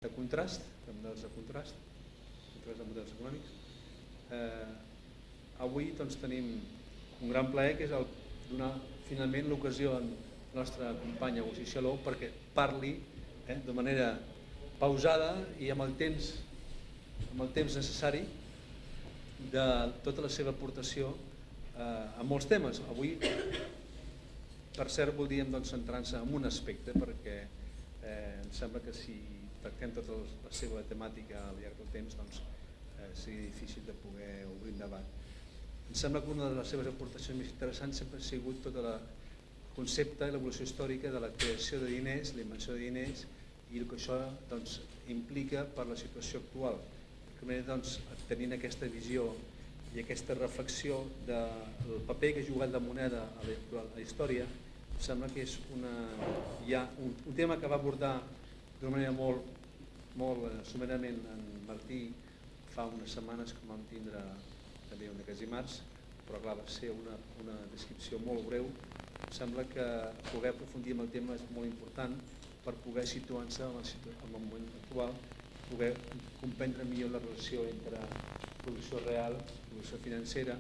de contrast, de models de contrast de models econòmics. Avui tenim un gran plaer, que és donar finalment l'ocasió a la nostra companya Agustí Xaló perquè parli de manera pausada i amb el temps necessari de tota la seva aportació a molts temes. Avui, per cert, voldríem centrar-nos en un aspecte, perquè em sembla que si tractem tota la seva temàtica al llarg del temps seria difícil de poder obrir un debat. Em sembla que una de les seves aportacions més interessants sempre ha sigut tot el concepte i l'evolució històrica de la creació de diners, la invenció de diners i el que això implica per la situació actual. Tenint aquesta visió i aquesta reflexió del paper que ha jugat la moneda durant la història, em sembla que és un tema que va abordar d'una manera molt somerament en Martí fa unes setmanes que vam tindre també un d'aquests dimarts, però clar, va ser una descripció molt breu. Em sembla que poder aprofundir en el tema és molt important per poder situar-se en el moment actual, poder comprendre millor la relació entre producció real, producció financera,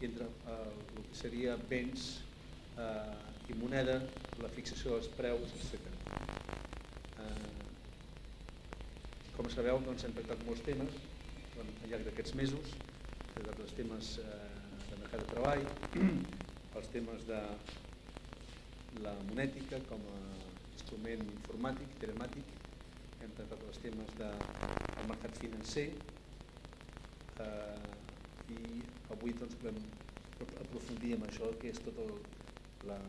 i entre el que seria béns i moneda, la fixació dels preus, etc. Com sabeu, hem tractat molts temes al llarg d'aquests mesos, des dels temes de mercat de treball, els temes de la monètica com a instrument informàtic, telemàtic, hem tractat els temes del mercat financer i avui volem aprofundir en això, que és tota la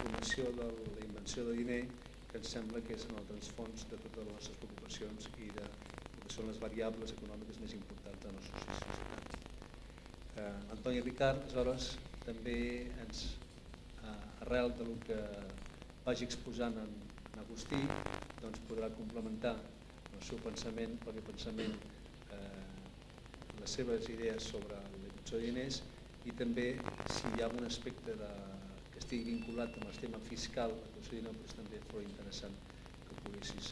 formació de la invenció de diner, que ens sembla que és en el transfons de totes les nostres preocupacions i de que són les variables econòmiques més importants de la nostra societat. Antoni Ricard, aleshores, també arrel del que vagi exposant en Agustí, podrà complementar el seu pensament, el pensament, les seves idees sobre la invenció de diners, i també si hi ha algun aspecte que estigui vinculat amb el tema fiscal, la invenció de diners, també fos interessant que poguessis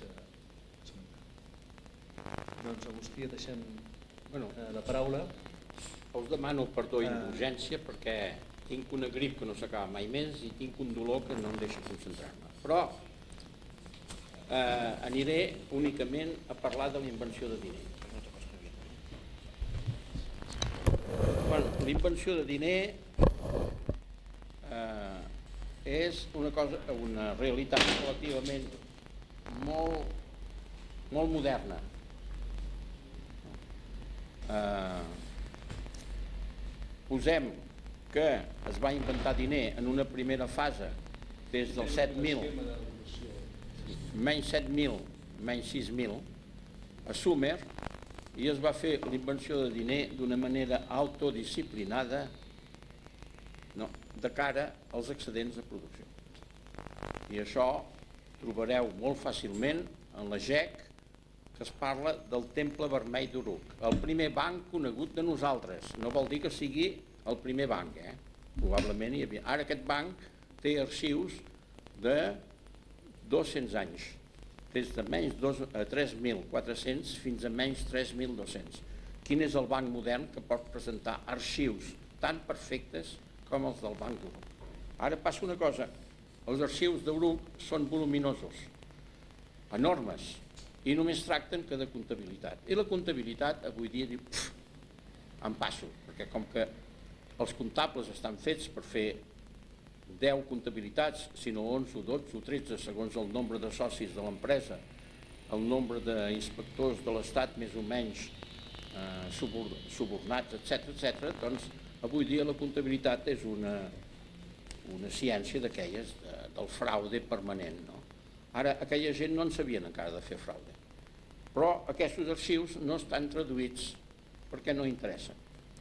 esmentar. Doncs Agustí, et deixem la paraula. Us demano perdó i indulgència perquè tinc una grip que no s'acaba mai més i tinc un dolor que no em deixa concentrar-me. Però aniré únicament a parlar de la invenció de diner. La invenció de diner és una realitat relativament molt moderna. Posem que es va inventar diner en una primera fase des del 7.000, menys 7.000, menys 6.000, a Sumer, i es va fer la invenció de diner d'una manera autodisciplinada de cara als excedents de producció. I això trobareu molt fàcilment en la GEC, que es parla del Temple Vermell d'Uruk, el primer banc conegut de nosaltres. No vol dir que sigui el primer banc, probablement hi havia. Ara aquest banc té arxius de 200 anys, des de menys 3.400 fins a menys 3.200. Quin és el banc modern que pot presentar arxius tan perfectes com els del Banc d'Uruk? Ara passa una cosa, els arxius d'Uruk són voluminosos, enormes, i només tracten que de comptabilitat. I la comptabilitat avui dia diu, em passo, perquè com que els comptables estan fets per fer 10 comptabilitats, sinó 11, 12 o 13, segons el nombre de socis de l'empresa, el nombre d'inspectors de l'Estat més o menys subornats, etc., doncs avui dia la comptabilitat és una ciència d'aquelles del fraude permanent. Ara, aquella gent no en sabien encara de fer fraude. Però aquests arxius no estan traduïts perquè no interessen.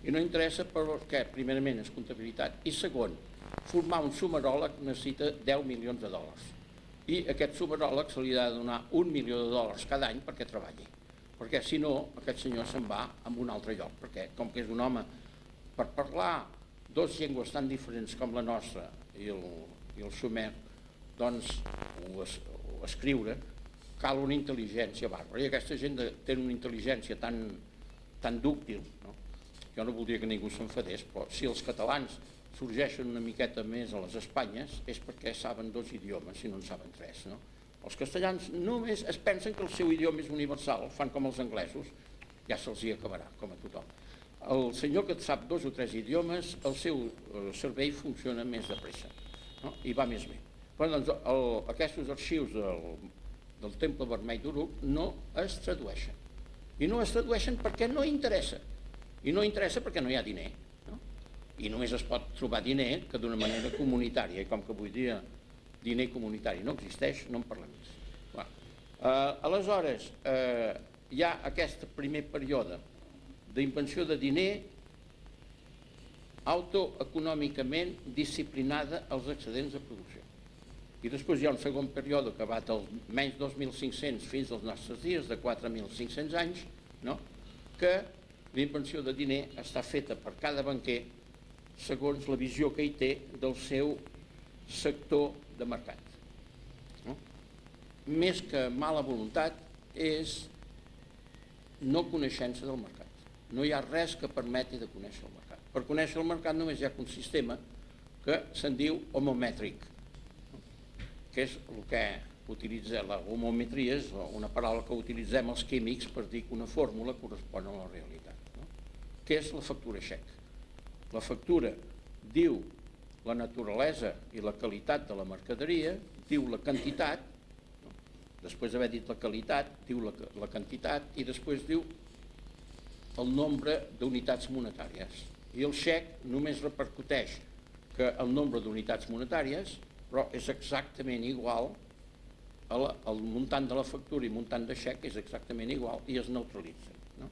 I no interessa perquè, primerament, és comptabilitat. I segon, formar un sumeròleg necessita 10 milions de dòlars. I aquest sumeròleg se li ha de donar $1 milió cada any perquè treballi. Perquè, si no, aquest senyor se'n va a un altre lloc. Perquè, com que és un home, per parlar dues llengües tan diferents com la nostra i el sumer, doncs, o escriure, cal una intel·ligència bàrbara, i aquesta gent té una intel·ligència tan dúctil, no? Jo no voldria que ningú s'enfadés, però si els catalans sorgeixen una miqueta més a les Espanyes és perquè saben 2 idiomes i no en saben 3, no? Els castellans només es pensen que el seu idioma és universal, fan com els anglesos, ja se'ls hi acabarà, com a tothom. El senyor que sap 2 o 3 idiomes, el seu cervell funciona més de pressa, no? I va més bé. Però doncs aquests arxius del Temple Vermell d'Uruk no es tradueixen. I no es tradueixen perquè no interessa. I no interessa perquè no hi ha diner. No? I només es pot trobar diner que d'una manera comunitària. I com que avui dia diner comunitari no existeix, no en parlem més. Aleshores, hi ha aquest primer període d'invenció de diner autoeconòmicament disciplinada als excedents de producció. I després hi ha un segon període que va dels menys 2.500 fins als nostres dies, de 4.500 anys, no? Que la invenció de diner està feta per cada banquer segons la visió que hi té del seu sector de mercat. No? Més que mala voluntat és no coneixença del mercat. No hi ha res que permeti de conèixer el mercat. Per conèixer el mercat només hi ha un sistema que se'n diu homomètric, que és el que utilitza la homometria, és una paraula que utilitzem els químics per dir que una fórmula correspon a la realitat, no? Que és la factura xec. La factura diu la naturalesa i la qualitat de la mercaderia, diu la quantitat, no? Després d'haver dit la qualitat, diu la quantitat i després diu el nombre d'unitats monetàries. I el xec només repercuteix que el nombre d'unitats monetàries, però és exactament igual, el muntant de la factura i el muntant de xec és exactament igual i es neutralitzen. No?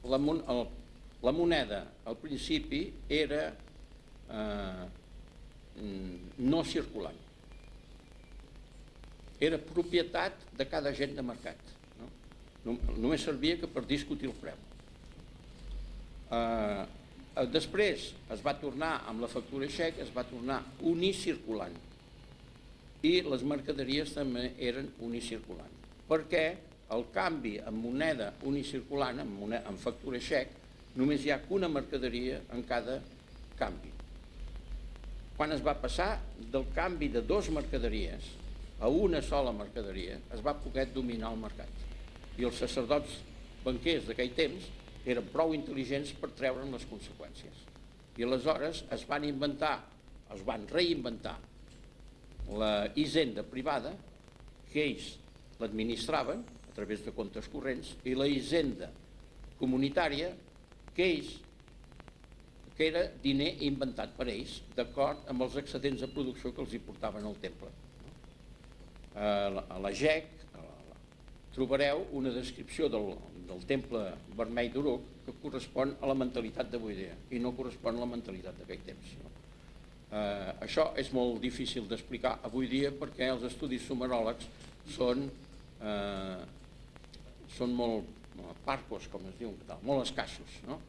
La moneda al principi era no circulant. Era propietat de cada agent de mercat. No? Només servia que per discutir el preu. Després es va tornar amb la factura xec, es va tornar unicirculant i les mercaderies també eren unicirculant, perquè el canvi en moneda unicirculant, en factura xec, només hi ha una mercaderia en cada canvi. Quan es va passar del canvi de 2 mercaderies a una sola mercaderia, es va poder dominar el mercat. I els sacerdots banquers d'aquell temps eren prou intel·ligents per treure'n les conseqüències. I aleshores es van reinventar la hisenda privada, que ells l'administraven a través de comptes corrents, i la hisenda comunitària, que era diner inventat per ells, d'acord amb els excedents de producció que els hi portaven al temple. A la GEC trobareu una descripció del Temple Vermell d'Uruk que correspon a la mentalitat d'avui dia i no correspon a la mentalitat d'aquell temps. Això és molt difícil d'explicar avui dia perquè els estudis sumeròlegs són molt parcos, com es diu, molt escassos, no?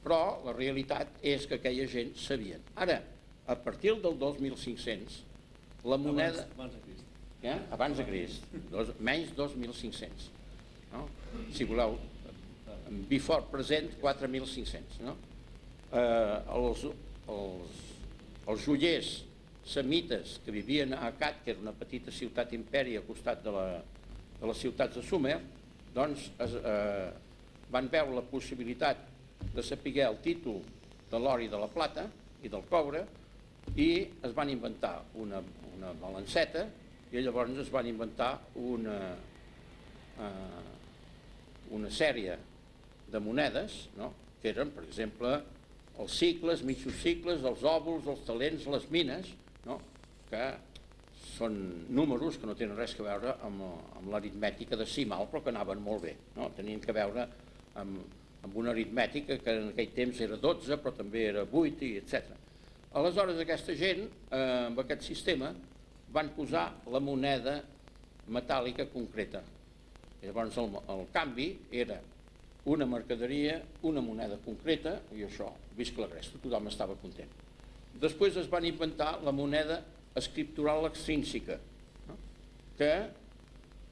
Però la realitat és que aquella gent sabien. Ara, a partir del 2500, la moneda... Abans de Crist, menys 2.500. No? Si voleu, before present 4.500. No? Els joiers semites que vivien a Akkad, que era una petita ciutat imperi al costat de les ciutats de Sumer, doncs van veure la possibilitat de saber el títol de l'or i de la plata i del coure i es van inventar una balanceta i llavors es van inventar una sèrie de monedes, no? Que eren, per exemple, els cicles, mitjos cicles, els òvuls, els talents, les mines, no? Que són números que no tenen res a veure amb l'aritmètica decimal, però que anaven molt bé, no? Tenien que veure amb una aritmètica que en aquell temps era 12, però també era 8, etc. Aleshores, aquesta gent, amb aquest sistema, van posar la moneda metàl·lica concreta. Llavors el canvi era una mercaderia, una moneda concreta, i això, visca la resta, tothom estava content. Després es van inventar la moneda escriptural extrínseca, no? que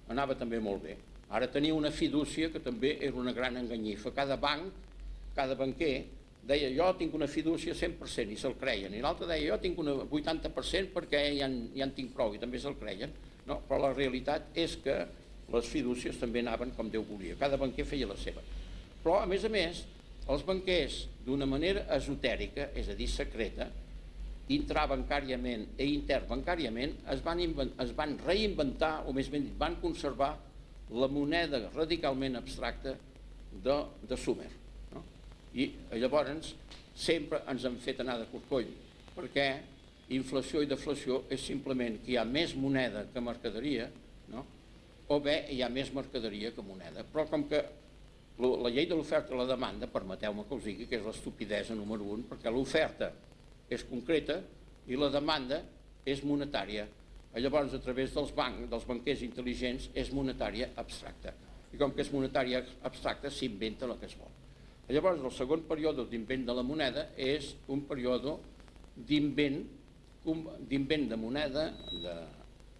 anava també molt bé. Ara tenia una fidúcia que també era una gran enganyifa. Cada banc, cada banquer, deia jo tinc una fidúcia 100% i se'l creien, i l'altre deia jo tinc un 80% perquè ja en tinc prou i també se'l creien. No, però la realitat és que les fidúcies també anaven com Déu volia, cada banquer feia la seva. Però a més, els banquers d'una manera esotèrica, és a dir, secreta, intrabancàriament i interbancàriament es van reinventar, o més ben dit, van conservar la moneda radicalment abstracta de Sumer. No? I llavors sempre ens han fet anar de corcoll, perquè inflació i deflació és simplement que hi ha més moneda que mercaderia, no? O bé hi ha més mercaderia que moneda. Però com que la llei de l'oferta i la demanda, permeteu-me que us digui que és l'estupidesa número 1, perquè l'oferta és concreta i la demanda és monetària. Llavors, a través dels banquers intel·ligents, és monetària abstracta. I com que és monetària abstracta, s'inventa el que es vol. Llavors, el segon període d'invent de la moneda és un període d'invent de moneda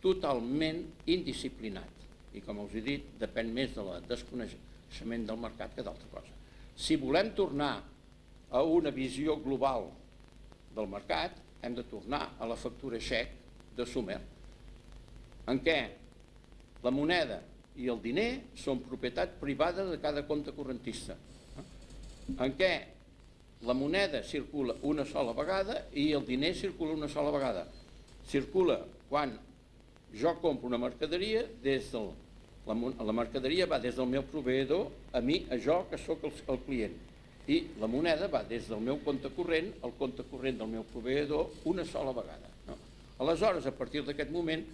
totalment indisciplinat. I com us he dit, depèn més del desconeixement del mercat que d'altra cosa. Si volem tornar a una visió global del mercat, hem de tornar a la factura xec de Sumer, en què la moneda i el diner són propietat privada de cada compte correntista, en què la moneda circula una sola vegada i el diner circula una sola vegada. Circula quan jo compro una mercaderia, la mercaderia va des del meu proveïdor a mi, a jo, que sóc el client, i la moneda va des del meu compte corrent al compte corrent del meu proveïdor una sola vegada. Aleshores, a partir d'aquest moment,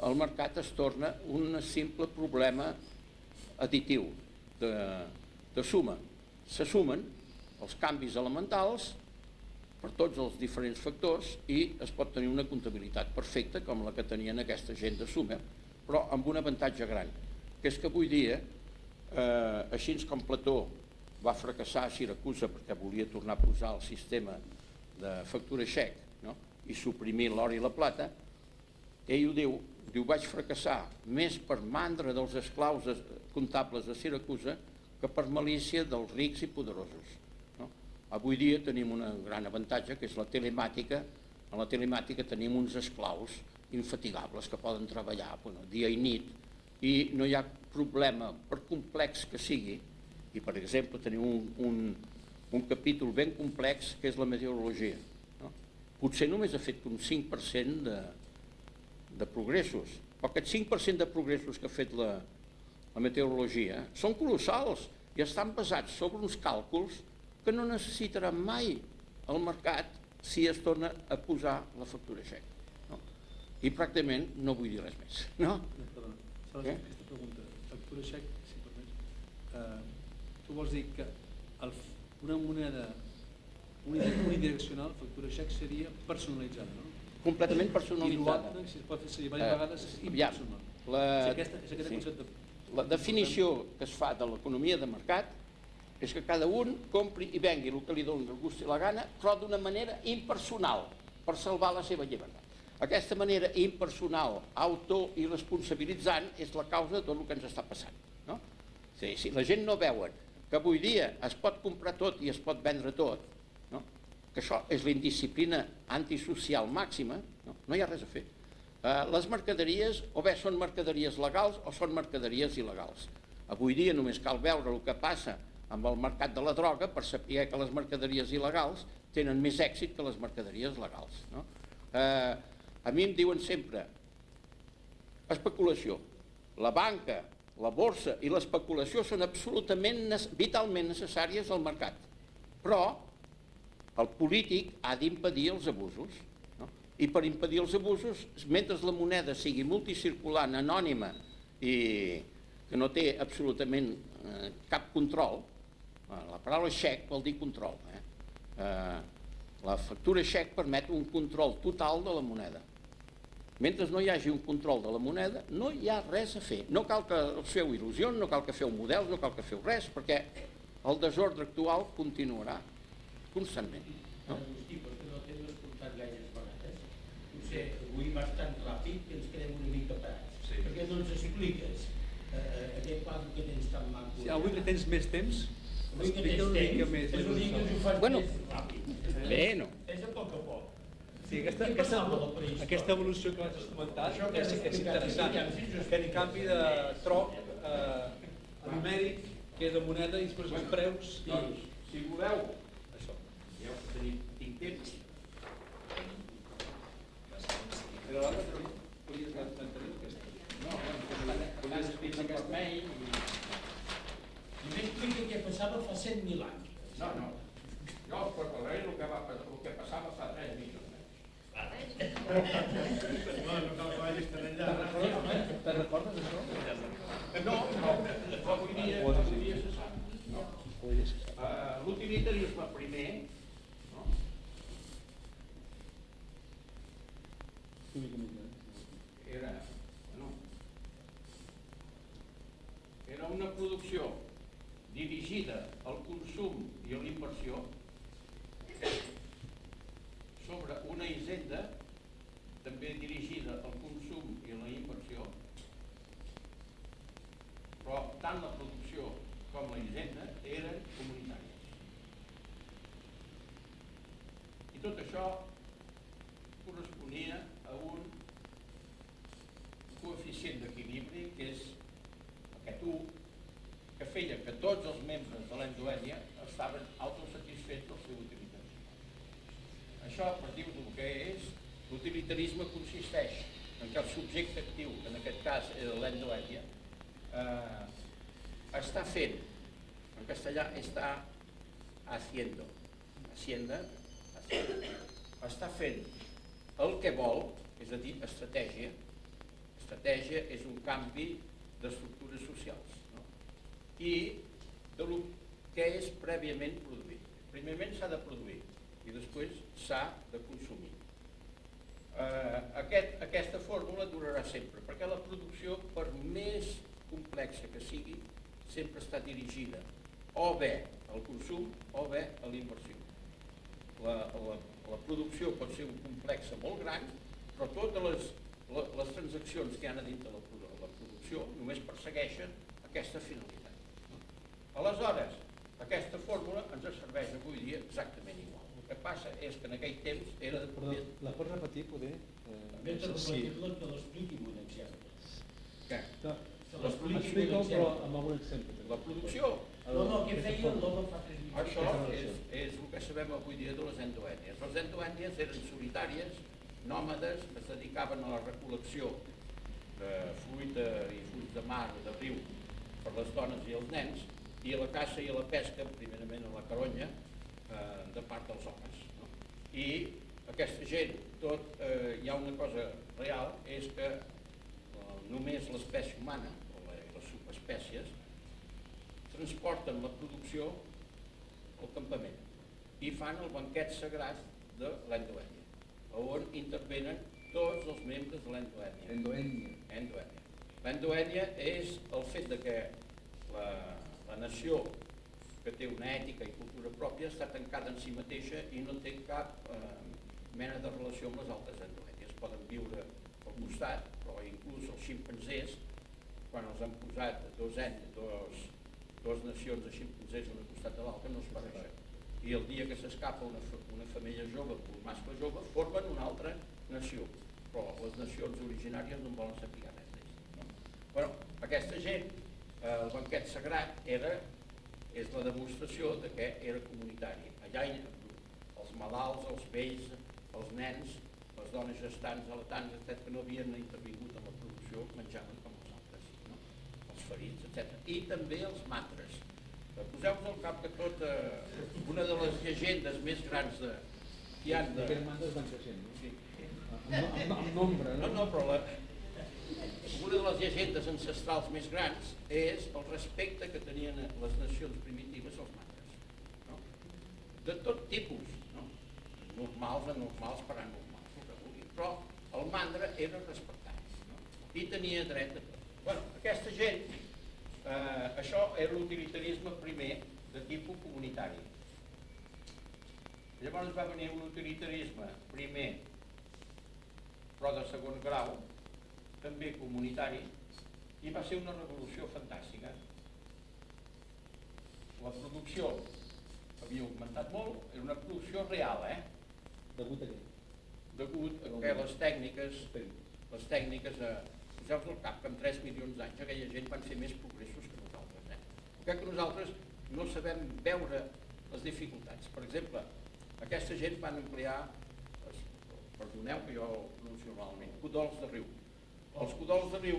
el mercat es torna un simple problema additiu de suma. Se sumen els canvis elementals per tots els diferents factors i es pot tenir una comptabilitat perfecta com la que tenien aquesta gent de Sumer, però amb un avantatge gran, que és que avui dia, així com Plató va fracassar a Siracusa perquè volia tornar a posar el sistema de factura xec, no? I suprimir l'or i la plata, ell ho diu, vaig fracassar més per mandra dels esclaus comptables de Siracusa que per malícia dels rics i poderosos. No? Avui dia tenim un gran avantatge, que és la telemàtica. En la telemàtica tenim uns esclaus infatigables que poden treballar dia i nit i no hi ha problema, per complex que sigui. I, per exemple, tenim un capítol ben complex que és la meteorologia. No? Potser només ha fet un 5% de progressos, però aquests 5% de progressos que ha fet la meteorologia són colossals i estan basats sobre uns càlculs que no necessitaran mai el mercat si es torna a posar la factura xec. No? I pràcticament no vull dir res més. No? Perdona, aquesta pregunta, factura xec, si permets, tu vols dir que una moneda unidireccional, factura xec, seria personalitzada, no? Completament personalitzada. I l'altre, si es pot fer servir diverses vegades, és impersonal. És aquest concepte. La definició que es fa de l'economia de mercat és que cada un compri i vengui el que li doni el gust i la gana, però d'una manera impersonal, per salvar la seva llibertat. Aquesta manera impersonal, auto i responsabilitzant, és la causa de tot el que ens està passant. No? Si la gent no veuen que avui dia es pot comprar tot i es pot vendre tot, no? Que això és la indisciplina antisocial màxima, no hi ha res a fer. Les mercaderies o bé són mercaderies legals o són mercaderies il·legals. Avui dia només cal veure el que passa amb el mercat de la droga per saber que les mercaderies il·legals tenen més èxit que les mercaderies legals. No? A mi em diuen sempre especulació. La banca, la borsa i l'especulació són absolutament, vitalment necessàries al mercat. Però el polític ha d'impedir els abusos. No? I per impedir els abusos, mentre la moneda sigui multicirculant, anònima i que no té absolutament cap control, la paraula xec vol dir control. La factura xec permet un control total de la moneda. Mentre no hi hagi un control de la moneda, no hi ha res a fer. No cal que us feu il·lusions, no cal que feu models, no cal que feu res, perquè el desordre actual continuarà constantment. Agustí, perquè no t'hem escoltat gaires vegades. No sé, avui vas tan ràpid que ens quedem una mica parats. no ens expliques aquest quadre que tens tan maco? Sí, avui que tens més temps, Avui que tens explica una mica temps, més. és l'únic que ho fas Bueno. més ràpid. Bé, no. És a poc a poc. Sí, Què passava a la prehistòria? aquesta evolució que has comentat Això que has és explicat, interessant. Aquest canvi de troc numèric, que és de moneda i després els preus. Doncs, si voleu, Això. ja tinc temps. Però l'altre també podies mantenir aquesta. No, t'has escrit aquest mail i m'explica què passava fa 100.000 anys. No, jo us parlaré el que passava fa 3 milions d'anys. Te'n recordes d'això? No, avui dia se sap. No. L'utilitarisme primer, no? Era una producció dirigida al consum i a la inversió sobre una hisenda també dirigida al consum i a la inversió, però tant la producció com la hisenda eren comunitàries. I tot això corresponia a un coeficient d'equilibri que és aquest 1, que feia que tots els membres de l'endoènia estaven autosatisfets del seu utilitarisme. Això, per dir-vos el que és, l'utilitarisme consisteix en que el subjecte actiu, que en aquest cas era l'endoènia, està fent, en castellà està haciendo, està fent el que vol, és a dir, estratègia. Estratègia és un canvi d'estructures socials, no? I de lo que és prèviament produït. Primerament s'ha de produir i després s'ha de consumir. Aquesta fórmula durarà sempre, perquè la producció, per més complexa que sigui, sempre està dirigida o bé al consum o bé a la inversió. La producció pot ser un complex molt gran, però totes les transaccions que hi ha a dintre la producció només persegueixen aquesta finalitat. Aleshores, aquesta fórmula ens serveix avui dia exactament igual. El que passa és que en aquell temps era de propietat. La pots repetir, poder? Mentre repetir-la, que l'expliqui amb un exemple. Què? Explica-ho, però amb algun exemple. La producció. No, què feia l'home fa 3 milions? Això és el que sabem avui dia de les endoènies. Les endoènies eren solitàries, nòmades, que es dedicaven a la recol·lecció de fruita i fruits de mar o de riu per les dones i els nens, i a la caça i a la pesca, primerament a la caronya, de part dels homes. No? I aquesta gent, hi ha una cosa real, és que només l'espècie humana, o les subespècies, transporten la producció al campament i fan el banquet sagrat de l'endoènia, on intervenen tots els membres de l'endoènia. Endoènia. L'endoènia és el fet de que la nació que té una ètica i cultura pròpia està tancada en si mateixa i no té cap mena de relació amb les altres endoènies. Poden viure al costat, però inclús els ximpanzés, quan els han posat dues nacions de ximpanzés un costat de l'altre, no es barregen. I el dia que s'escapa una femella jove o un mascle jove, formen una altra nació, però les nacions originàries no en volen saber res d'ells. No? Bueno, aquesta gent, el banquet sagrat és la demostració de que era comunitari. Allà els malalts, els vells, els nens, les dones gestants, alatants, etc., que no havien intervingut en la producció, menjaven com els altres, no? Els ferits, etc. I també els matres. Poseu-vos al cap que tota una de les llegendes més grans que hi ha de... Aquests matres van creixent, no? Sí. Amb nombre, no? No, però una de les llegendes ancestrals més grans és el respecte que tenien les nacions primitives als matres. No? De tot tipus, no? Normals, anormals, paranormals, el que vulgui. Però el mandra era respectat, no? I tenia dret a tot. Bueno, aquesta gent, això era l'utilitarisme primer de tipus comunitari. Llavors va venir un utilitarisme primer, però de segon grau, també comunitari, I va ser una revolució fantàstica. La producció havia augmentat molt, era una producció real, Degut a què? degut a que les tècniques poseu-vos al cap que en 3 milions d'anys aquella gent van fer més progressos que nosaltres. Crec que nosaltres no sabem veure les dificultats. Per exemple, aquesta gent van emplear, perdoneu que jo ho pronuncio malament, codols de riu. Els codols de riu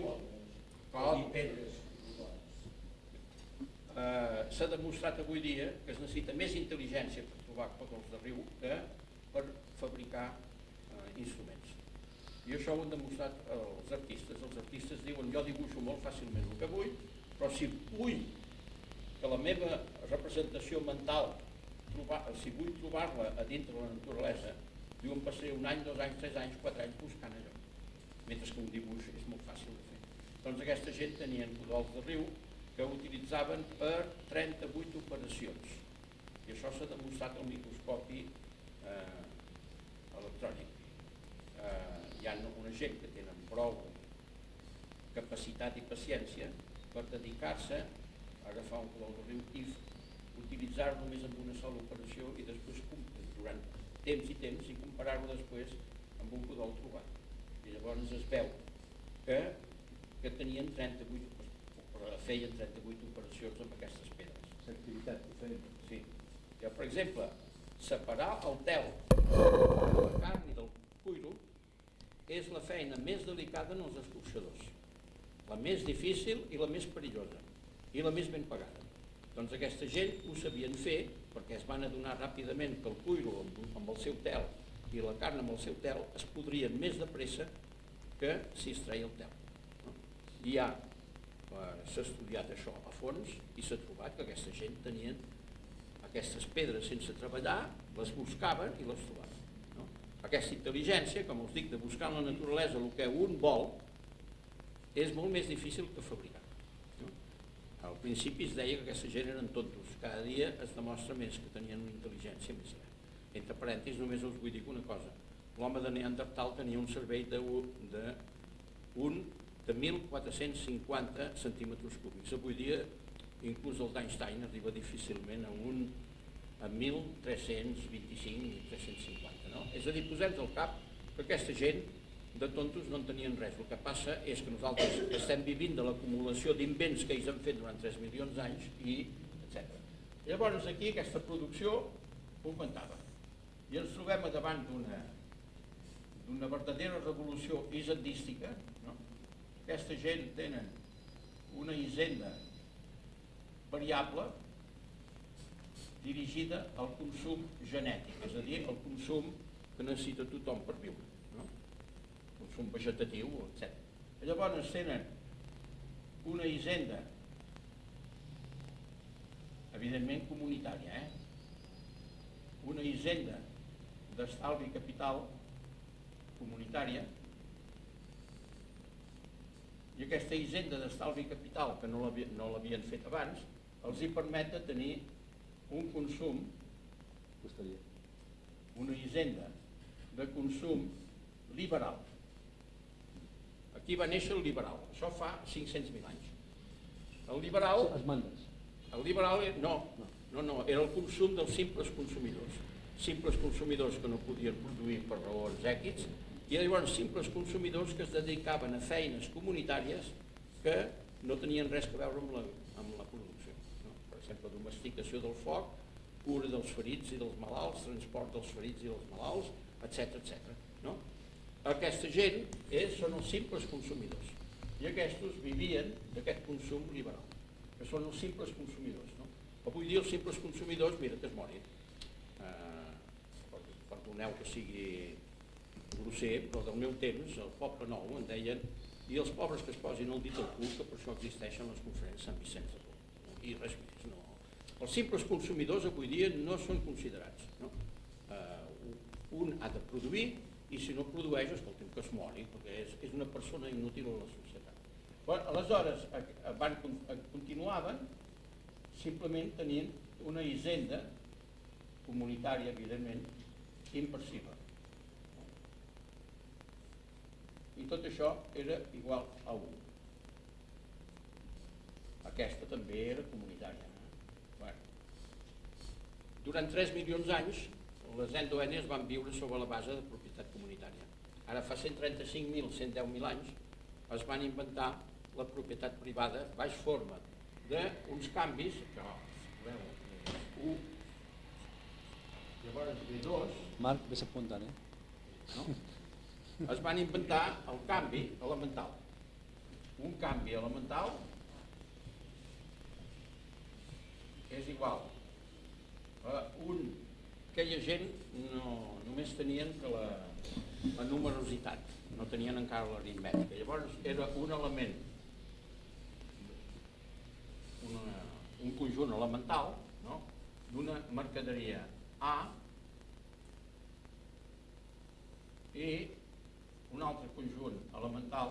s'ha demostrat avui dia que es necessita més intel·ligència per trobar codols de riu que per fabricar instruments. I això ho han demostrat els artistes. Els artistes diuen, jo dibuixo molt fàcilment el que vull, però si vull que la meva representació mental, si vull trobar-la a dintre de la naturalesa, diuen, passaré 1 any, 2 anys, 3 anys, 4 anys buscant allò. Mentre que un dibuix és molt fàcil de fer. Doncs aquesta gent tenien codols de riu que utilitzaven per 38 operacions. I això s'ha demostrat al microscopi electrònic. Hi ha una gent que tenen prou capacitat i paciència per dedicar-se a agafar un codol de riu i utilitzar-lo només en una sola operació i després durant temps i temps i comparar-lo després amb un codol trobat. I llavors es veu que tenien 38, feien 38 operacions amb aquestes pedres. L'activitat que feien. Sí. Ja, per exemple, separar el tel de la carn i del cuiro és la feina més delicada en els escorxadors. La més difícil i la més perillosa. I la més ben pagada. Doncs aquesta gent ho sabien fer perquè es van adonar ràpidament que el cuiro amb el seu tel i la carn amb el seu tel es podrien més de pressa que si es treia el tel. I s'ha estudiat això a fons i s'ha trobat que aquesta gent tenien aquestes pedres sense treballar, les buscaven i les trobaven. Aquesta intel·ligència, com us dic, de buscar en la naturalesa el que un vol, és molt més difícil que fabricar. Al principi es deia que aquesta gent eren tontos, cada dia es demostra més que tenien una intel·ligència més gran. Entre parèntesis, només us vull dir una cosa, l'home de Neandertal tenia un cervell de 1.450 centímetres cúbics. Avui dia, inclús el d'Einstein arriba difícilment a 1.325 i 350. No? És a dir, posem-nos al cap que aquesta gent de tontos no en tenien res. El que passa és que nosaltres estem vivint de l'acumulació d'invents que ells han fet durant 3 milions d'anys i etc. Llavors aquí aquesta producció augmentava i ens trobem davant d'una verdadera revolució hisendística. No? Aquesta gent tenen una hisenda variable dirigida al consum genètic, és a dir, al consum que necessita tothom per viure. Consum vegetatiu, etc. Llavors tenen una hisenda evidentment comunitària, una hisenda d'estalvi capital comunitària, i aquesta hisenda d'estalvi capital, que no l'havien fet abans, els hi permet de tenir un consum posterior, una hisenda de consum liberal. Aquí va néixer el liberal, això fa 500.000 anys. El liberal... Els mandes. El liberal, no, era el consum dels simples consumidors. Simples consumidors que no podien produir per raons èquids, i llavors simples consumidors que es dedicaven a feines comunitàries que no tenien res a veure amb la producció. No? Per exemple, domesticació del foc, cura dels ferits i dels malalts, transport dels ferits i dels malalts, etc. No? Aquesta gent són els simples consumidors i aquests vivien d'aquest consum liberal, que són els simples consumidors. No? Avui dia els simples consumidors, mira que es morin. Perdoneu que sigui grosser, però del meu temps, al Poble Nou en deien i els pobres que es posin el dit al cul, que per això existeixen les conferències Sant Vicenç de Paul. No? I res més. No. Els simples consumidors avui dia no són considerats. No? Un ha de produir i si no produeix, escolti'm, que es mori, perquè és una persona inútil a la societat. Però, aleshores, continuaven simplement tenint una hisenda comunitària, evidentment, imparsiva. I tot això era igual a 1. aquesta també era comunitària. Bueno. Durant 3 milions d'anys, les endoènies van viure sobre la base de propietat comunitària. Ara fa 135.000, 110.000 anys es van inventar la propietat privada baix forma d'uns canvis que, u, llavors V2... Marc, vés apuntant, no? Es van inventar el canvi elemental. Un canvi elemental és igual a aquella gent només tenien que la numerositat, no tenien encara l'aritmètica. Llavors era un element, un conjunt elemental, no? D'una mercaderia A i un altre conjunt elemental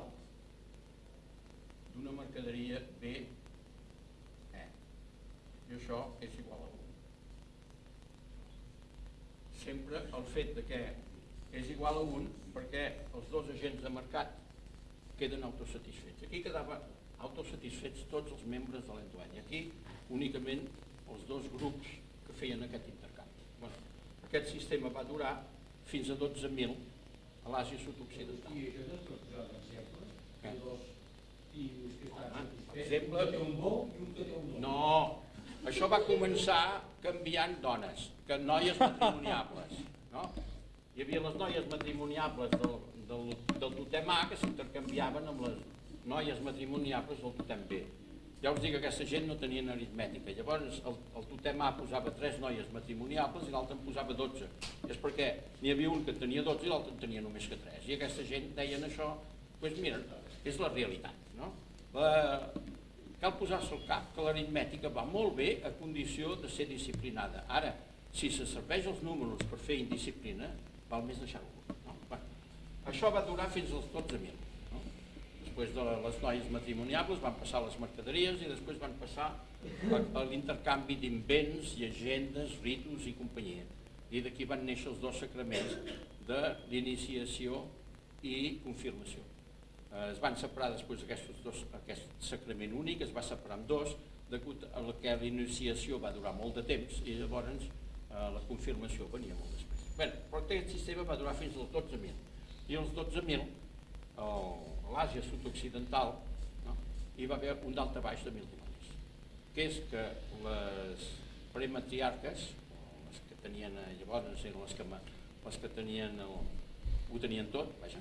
d'una mercaderia B, E. I això és igual a 1. Sempre el fet de que és igual a 1 perquè els dos agents de mercat queden autosatisfets. Aquí quedaven autosatisfets tots els membres de l'endoènia. Aquí únicament els dos grups que feien aquest intercanvi. Bueno, aquest sistema va durar fins a 12.000 a l'Àsia sud-occidental. I això és un exemple? Què? Per exemple... Un que té un bo i un que té un bo. No, això va començar canviant dones, que noies matrimoniables. No? Hi havia les noies matrimoniables del totem A que s'intercanviaven amb les noies matrimoniables del totem B. Ja us dic que aquesta gent no tenien aritmètica. Llavors el totem A posava 3 noies matrimoniables i l'altre en posava 12. És perquè n'hi havia un que en tenia 12 i l'altre en tenia només que 3. I aquesta gent deien això, doncs mira, és la realitat. No? Cal posar-se al cap que l'aritmètica va molt bé a condició de ser disciplinada. Ara, si se serveix els números per fer indisciplina, val més deixar-ho. No? Bueno, això va durar fins als 12.000. No? Després de les noies matrimoniables van passar les mercaderies i després van passar a l'intercanvi d'invents, llegendes, ritus i companyia. I d'aquí van néixer els 2 sacraments de l'iniciació i confirmació. Es van separar després aquest sacrament únic, es va separar en 2, degut a que l'iniciació va durar molt de temps i llavors la confirmació venia molt després. Bé, però aquest sistema va durar fins als 12.000. I als 12.000, a l'Àsia sud-occidental, no, hi va haver un daltabaix de 1.000 dimonis, que és que les prematriarques, les que tenien llavors, eren les que tenien ho tenien tot, vaja,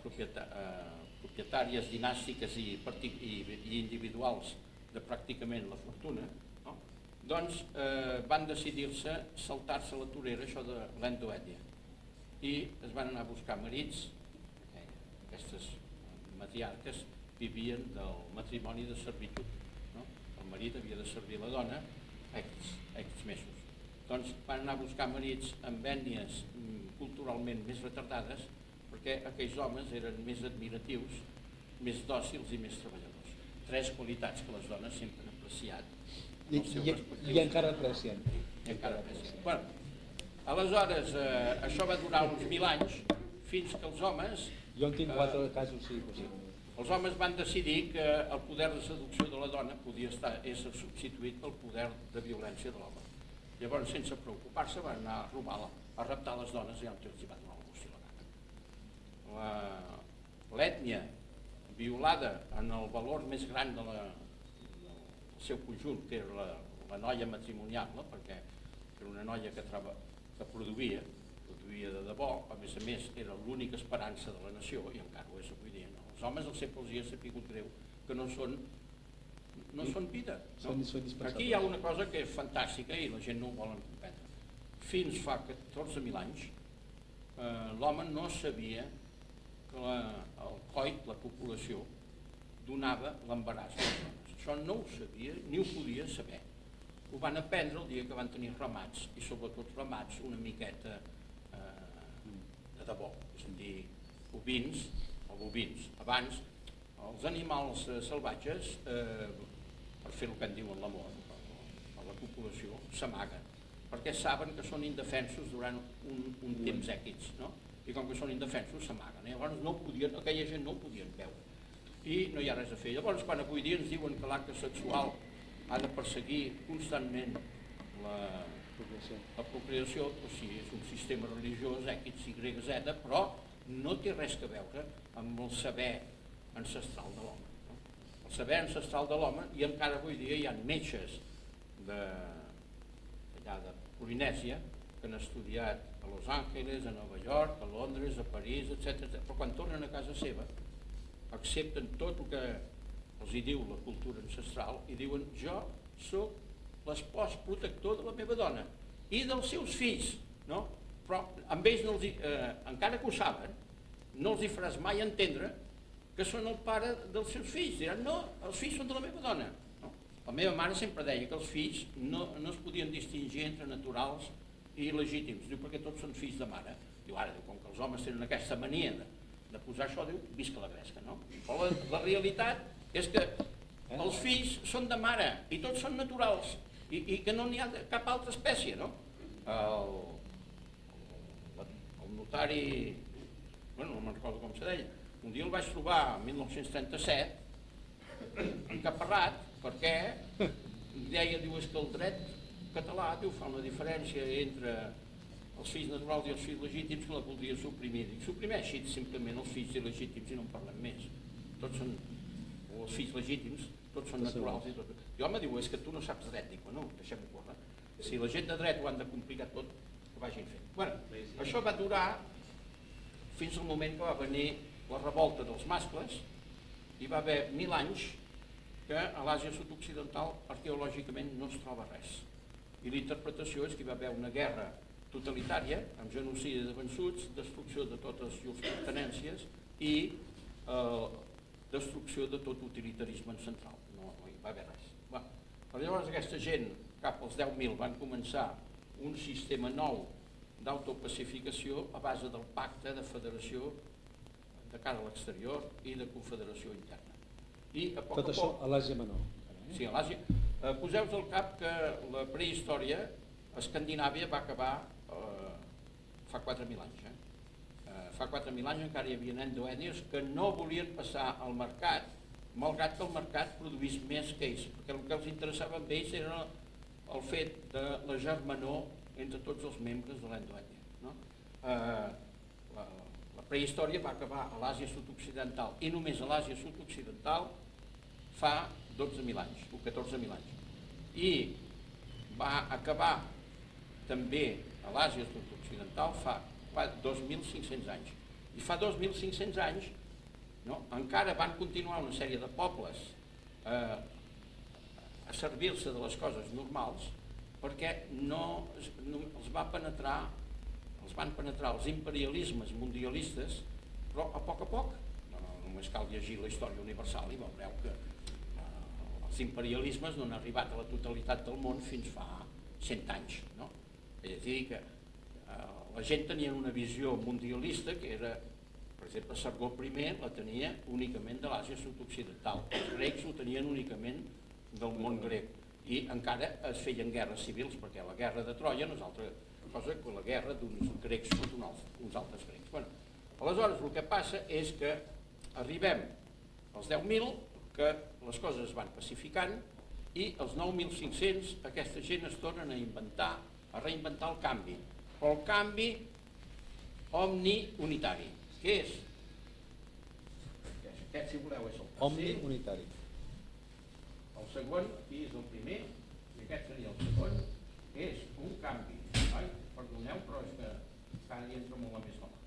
propietàries dinàstiques i individuals de pràcticament la fortuna, no? Doncs van decidir-se saltar-se la torera, això de l'endoènia, i es van anar a buscar marits. Aquestes matriarques vivien del matrimoni de servitud, no? El marit havia de servir la dona X mesos. Doncs van anar a buscar marits amb ètnies culturalment més retardades, perquè aquells homes eren més admiratius, més dòcils i més treballadors. 3 qualitats que les dones sempre han apreciat. I encara aprecien. Bueno, aleshores, això va durar uns 1.000 anys, fins que els homes... Jo en tinc 4 casos, sí, possible. Els homes van decidir que el poder de seducció de la dona podia ésser substituït pel poder de violència de l'home. Llavors, sense preocupar-se, van anar a raptar les dones i els hi van donar el gust i la gana. L'ètnia violada en el valor més gran del seu conjunt, que era la noia matrimoniable, perquè era una noia que produïa de debò, a més era l'única esperança de la nació, i encara ho és avui dia. No? Els homes sempre els hi ha sapigut greu que no són vida. No? Aquí hi ha una cosa que és fantàstica i la gent no ho volen comprendre. Fins fa 14.000 anys l'home no sabia que el coit, la copulació, donava l'embaràs a les dones. Això no ho sabia ni ho podia saber. Ho van aprendre el dia que van tenir ramats, i sobretot ramats una miqueta de debò, és a dir, ovins o bovins. Abans, els animals salvatges, per fer el que en diuen l'amor, a la copulació, s'amaguen, perquè saben que són indefensos durant un temps èquids, no? I com que són indefensos s'amaguen. Llavors aquella gent no ho podien veure. i no hi ha res a fer. Llavors, quan avui dia ens diuen que l'acte sexual ha de perseguir constantment la procreació, doncs sí, és un sistema religiós, X, Y, Z, però no té res a veure amb el saber ancestral de l'home. No? El saber ancestral de l'home, i encara avui dia hi ha metges d'allà de Polinèsia que han estudiat a Los Angeles, a Nova York, a Londres, a París, etc. Però quan tornen a casa seva accepten tot el que els hi diu la cultura ancestral i diuen: jo sóc l'espòs protector de la meva dona i dels seus fills, no? Però amb ells, no encara que ho saben, no els hi faràs mai entendre que són el pare dels seus fills. Diran: no, els fills són de la meva dona. No? La meva mare sempre deia que els fills no es podien distingir entre naturals i legítims. Diu, perquè tots són fills de mare. Diu, ara, com que els homes tenen aquesta mania de posar això, diu, visca la gresca, no? Però la realitat és que els fills són de mare i tots són naturals i que no n'hi ha cap altra espècie, no? El notari, bueno, no me'n recordo com se deia, un dia el vaig trobar en 1937 encaparrat perquè deia, diu, és que el dret català, diu, fa una diferència entre els fills naturals i els fills legítims que la voldria suprimir. Dic, suprimeixi simplement els fills il·legítims i no en parlem més. Tots són, o els fills legítims, tots són naturals i tot. I home, diu, és que tu no saps dret. Dic, bueno, deixem-ho córrer. Si la gent de dret ho han de complicar tot, que vagin fent. Bueno, això va durar fins al moment que va venir la revolta dels mascles i va haver 1000 anys que a l'Àsia sud-occidental arqueològicament no es troba res. I l'interpretació és que hi va haver una guerra totalitària, amb genocidi de vençuts, destrucció de totes llurs pertenències i destrucció de tot utilitarisme central. No hi va haver res. Però llavors aquesta gent, cap als 10.000, van començar un sistema nou d'autopacificació a base del pacte de federació de cara a l'exterior i de confederació interna. I a poc tot això a l'Àsia Menor. Sí, a l'Àsia. Poseu-vos al cap que la prehistòria Escandinàvia va acabar fa 4.000 anys. Fa 4.000 anys encara hi havia endoènies que no volien passar al mercat, malgrat que el mercat produís més que ells, perquè el que els interessava a ells era el fet de la germanor entre tots els membres de l'endoènia. No? La prehistòria va acabar a l'Àsia sud-occidental i només a l'Àsia sud-occidental fa 12.000 anys o 14.000 anys. I va acabar també a l'Àsia sud-occidental fa 2.500 anys. I fa 2.500 anys, no, encara van continuar una sèrie de pobles a servir-se de les coses normals perquè els van penetrar els imperialismes mundialistes, però a poc, només cal llegir la història universal i veureu que els imperialismes no han arribat a la totalitat del món fins fa 100 anys. No? És a dir, que la gent tenia una visió mundialista que era, per exemple, Sargó I la tenia únicament de l'Àsia sud-occidental, els grecs ho tenien únicament del món grec i encara es feien guerres civils perquè la guerra de Troia no és altra cosa que la guerra d'uns grecs contra uns altres grecs. Bueno, aleshores el que passa és que arribem als 10.000, que les coses es van pacificant i als 9.500 aquesta gent es tornen a reinventar el canvi, però el canvi omniunitari. Què és? Aquest, si voleu, és el tercer. Omniunitari. El següent, aquí és el primer, i aquest seria el segon, és un canvi. Ai, perdoneu, però és que cada dia entra molt més home.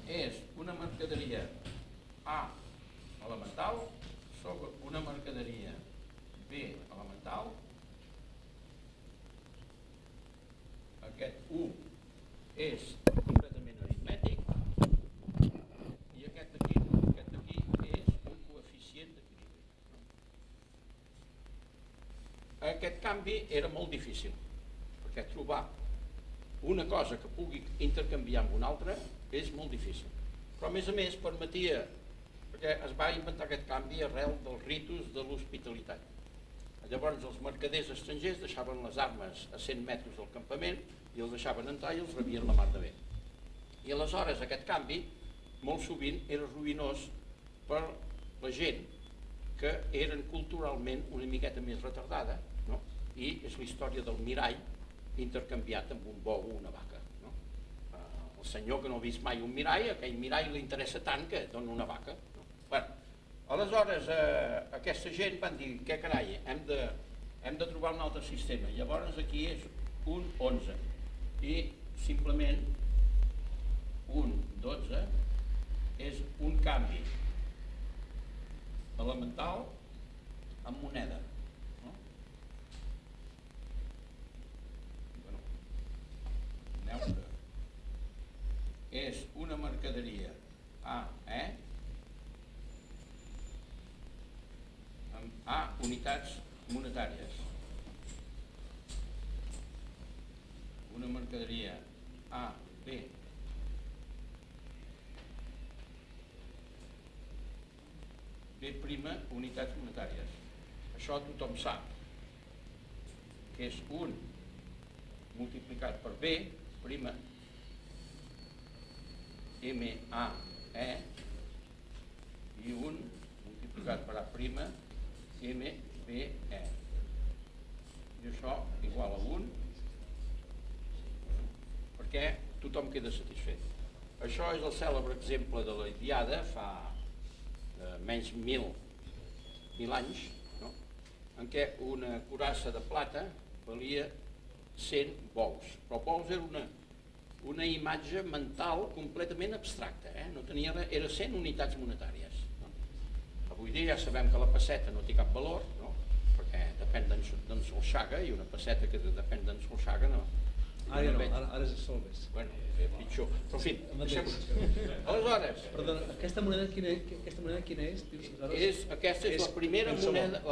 És una mercaderia A elemental sobre una mercaderia B elemental. Aquest 1 és completament aritmètic i aquest aquí és un coeficient d'equilibri. Aquest canvi era molt difícil, perquè trobar una cosa que pugui intercanviar amb una altra és molt difícil. Però a més permetia, perquè es va inventar aquest canvi arrel dels ritus de l'hospitalitat. Llavors els mercaders estrangers deixaven les armes a 100 metres del campament i els deixaven entrar i els rebien la mar de bé. I aleshores aquest canvi molt sovint era ruïnós per la gent que eren culturalment una miqueta més retardada, no? I és la història del mirall intercanviat amb un bou o una vaca. No? El senyor que no ha vist mai un mirall, aquell mirall li interessa tant que dona una vaca. No? Bueno, aleshores aquesta gent van dir, què carai, hem de trobar un altre sistema. Llavors aquí és un 11 i simplement un 12 és un canvi elemental amb moneda. No? Bueno, aneu que és una mercaderia amb A unitats monetàries. Una mercaderia A, B, B' unitats monetàries. Això tothom sap que és un multiplicat per B', M-A-E, i un multiplicat per A', M-B-E. I això igual a 1, perquè tothom queda satisfet. Això és el cèlebre exemple de la Ilíada fa menys 1.000 anys, no? En què una curassa de plata valia 100 bous, però bous era una imatge mental completament abstracta, no tenia res, era 100 unitats monetàries. No? Avui dia ja sabem que la pesseta no té cap valor, no? Perquè depèn d'en Solchaga, i una pesseta que depèn d'en Solchaga no. Ara no, ara és Solbes. Bueno, pitjor. Però en fi, aleshores... Perdona, aquesta moneda quina és? Aquesta és la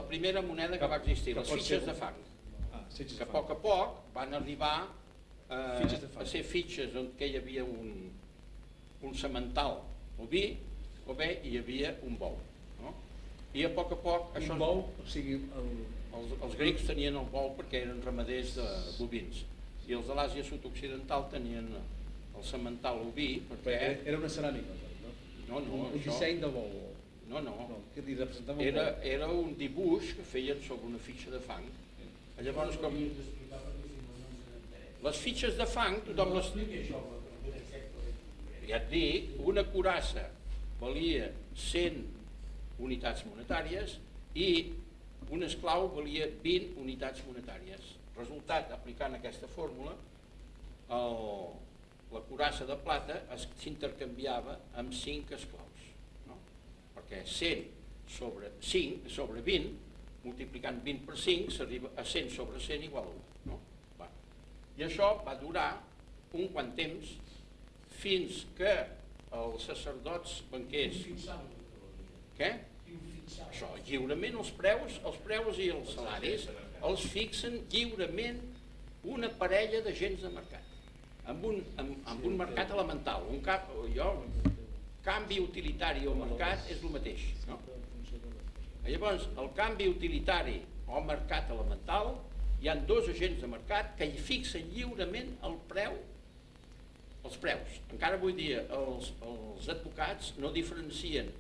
primera moneda que va existir, les fitxes de fang. Que a poc van arribar a ser fitxes on hi havia un semental oví, o bé hi havia un bou. I a poc... Un bou, o sigui... Els grecs tenien el bou perquè eren ramaders bovins. I els de l'Àsia sud-occidental tenien el semental oví perquè... Era una ceràmica, no? No, un disseny de bou. No. Era un dibuix que feien sobre una fitxa de fang. Llavors, com... Les fitxes de fang, tothom les... Ja et dic, una curassa valia 100 unitats monetàries i un esclau valia 20 unitats monetàries. Resultat, aplicant aquesta fórmula, la curassa de plata s'intercanviava amb 5 esclaus, no? Perquè 100 sobre 5 sobre 20, multiplicant 20 per 5, s'arriba a 100 sobre 100 igual a 1. No? I això va durar un quant temps fins que els sacerdots banquers... Què? Això, lliurement els preus i els salaris els fixen lliurement una parella d'agents de mercat, amb un mercat elemental. Canvi utilitari o mercat és el mateix. No? Llavors, el canvi utilitari o mercat elemental, hi ha dos agents de mercat que hi fixen lliurement el preu, els preus. Encara avui dia els advocats no diferencien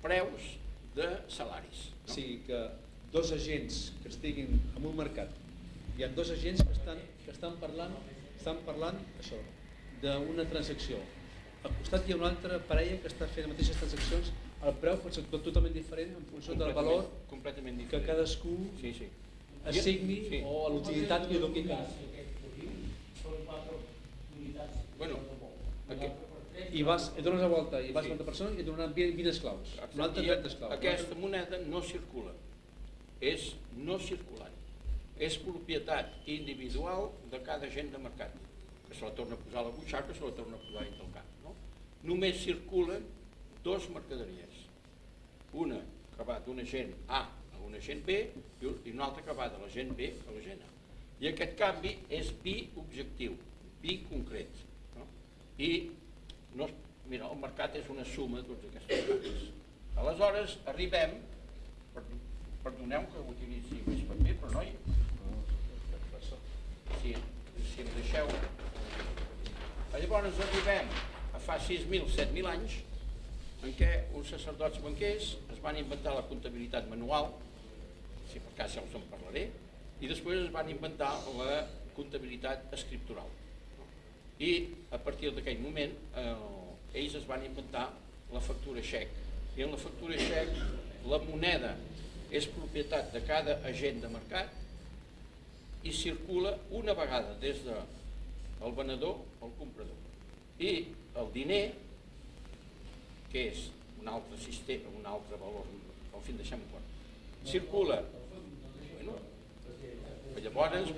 preus de salaris. No? O sigui que dos agents que estiguin en un mercat, hi ha dos agents que estan parlant això, d'una transacció. Al costat hi ha una altra parella que està fent les mateixes transaccions, el preu pot ser totalment diferent en funció del valor que cadascú assigni o a l'utilitat que doni cada. I dones la volta i vas a una persona i et donaran 20 esclaus, un altre 30 esclaus. Aquesta moneda no circula, és no circulant, és propietat individual de cada agent de mercat, que se la torna a posar a la butxaca, que se la torna a posar dintre el cap. No? Només circulen dos mercaderies, una que va d'un agent A a un agent B i una altra que va de l'agent B a l'agent A. I aquest canvi és biobjectiu, biconcret. No? I mira, el mercat és una suma de tots aquests canvis. Aleshores arribem, perdoneu que utilitzi més paper, però noi, si em deixeu. Llavors arribem a fa 6.000, 7.000 anys en què uns sacerdots banquers es van inventar la comptabilitat manual, si per cas ja us en parlaré, i després es van inventar la comptabilitat escriptural. I a partir d'aquell moment ells es van inventar la factura xec. I en la factura xec la moneda és propietat de cada agent de mercat i circula una vegada des del venedor al comprador. I el diner, que és un altre sistema, un altre valor, al fin deixem-ho fora, circula. Llavors,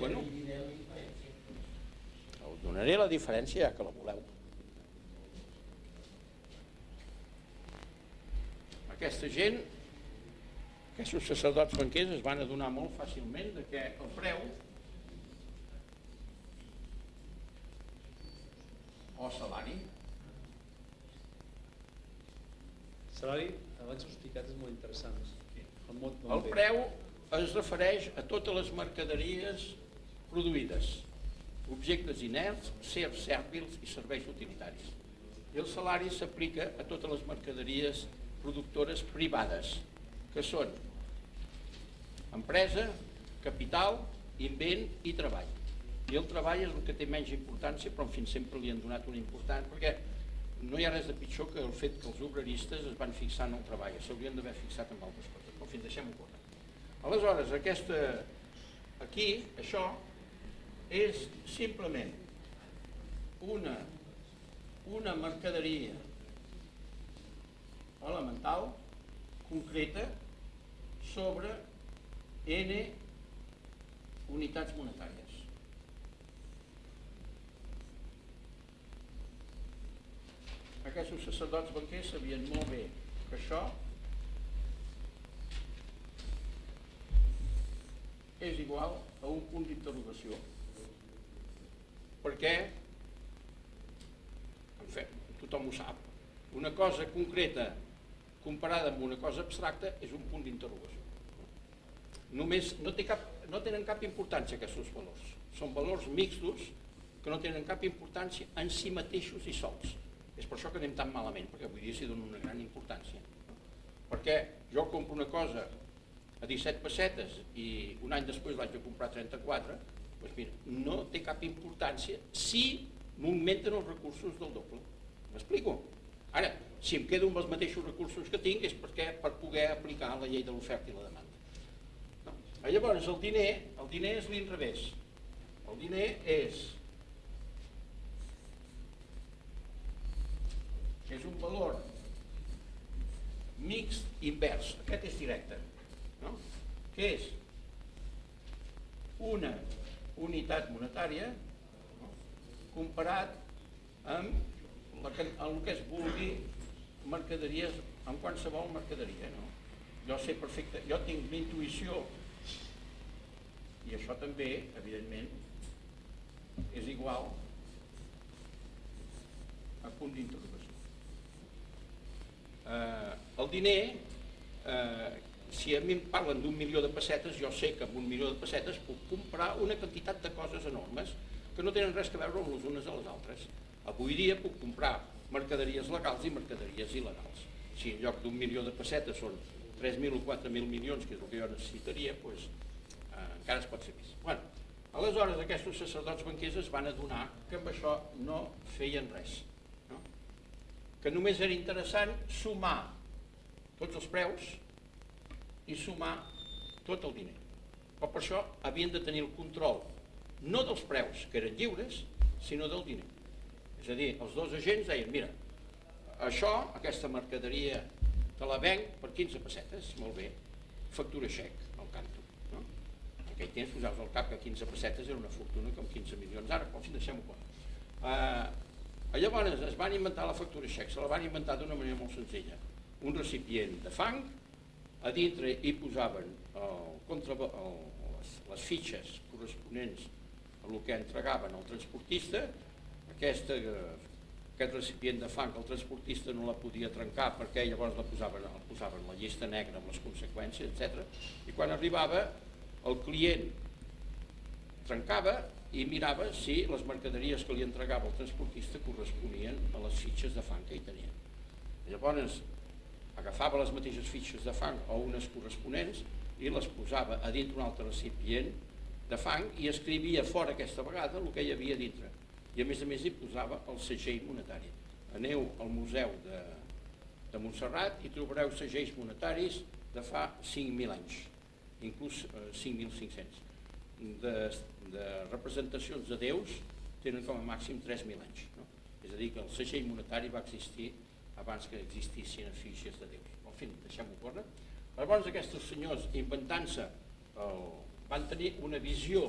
us donaré la diferència ja que la voleu. Aquesta gent, aquests sacerdots banquers es van adonar molt fàcilment de que el preu o salari, abans ho he explicat, és molt interessant. el preu es refereix a totes les mercaderies produïdes, objectes inerts, sers sèrvils i serveis utilitaris. I el salari s'aplica a totes les mercaderies productores privades, que són empresa, capital, invent i treball. I el treball és el que té menys importància, però en fi sempre li han donat una importància, perquè no hi ha res de pitjor que el fet que els obreristes es van fixar en el treball, s'haurien d'haver fixat en altres coses, però en fi deixem-ho córrer. Aleshores, aquí, això, és simplement una mercaderia elemental, concreta, sobre N unitats monetàries. Aquests sacerdots banquers sabien molt bé que això és igual a un punt d'interrogació, perquè, en fi, tothom ho sap, una cosa concreta comparada amb una cosa abstracta és un punt d'interrogació. Només no tenen cap importància aquests valors. Són valors mixtos que no tenen cap importància en si mateixos i sols. És per això que anem tan malament, perquè avui dia s'hi dona una gran importància. Perquè jo compro una cosa a 17 pessetes i un any després l'haig de comprar 34, doncs mira, no té cap importància si m'augmenten els recursos del doble. M'explico? Ara, si em quedo amb els mateixos recursos que tinc és perquè per poder aplicar la llei de l'oferta i la demanda. No? Llavors, el diner és l'inrevés. El diner és un valor mixt invers, aquest és directe, no? Que és una unitat monetària, no? Comparat amb el que es vulgui mercaderies, amb qualsevol mercaderia, no? Jo sé perfecte, jo tinc l'intuïció i això també, evidentment, és igual a punt d'interrogació. El diner, si a mi em parlen d'1 milió de pessetes, jo sé que amb 1 milió de pessetes puc comprar una quantitat de coses enormes que no tenen res a veure amb les unes a les altres. Avui dia puc comprar mercaderies legals i mercaderies il·legals. Si en lloc d'1 milió de pessetes són 3.000 o 4.000 milions, que és el que jo necessitaria, doncs encara es pot fer més. Bueno, aleshores aquests sacerdots banquers es van adonar que amb això no feien res. Que només era interessant sumar tots els preus i sumar tot el diner. Però per això havien de tenir el control no dels preus, que eren lliures, sinó del diner. És a dir, els dos agents deien, mira, aquesta mercaderia te la venc per 15 pessetes, molt bé, factura xec, al canto. No? En aquell temps posaves al cap que 15 pessetes era una fortuna com 15 milions ara, però si deixem-ho clar. Llavors es van inventar la factura xec, se la van inventar d'una manera molt senzilla. Un recipient de fang, a dintre hi posaven les fitxes corresponents a el que entregaven al transportista. Aquest recipient de fang el transportista no la podia trencar perquè llavors la posaven a la llista negra amb les conseqüències, etc. I quan arribava el client trencava i mirava si les mercaderies que li entregava el transportista corresponien a les fitxes de fang que hi tenia. Llavors agafava les mateixes fitxes de fang o unes corresponents i les posava a dintre un altre recipient de fang i escrivia fora aquesta vegada el que hi havia dintre. I a més hi posava el segell monetari. Aneu al Museu de Montserrat i trobareu segells monetaris de fa 5.000 anys, inclús 5.500. De representacions de déus tenen com a màxim 3.000 anys. No? És a dir, que el segell monetari va existir abans que existissin les fitxes de déus. En fi, deixem-ho córrer. Llavors aquests senyors, inventant-se, van tenir una visió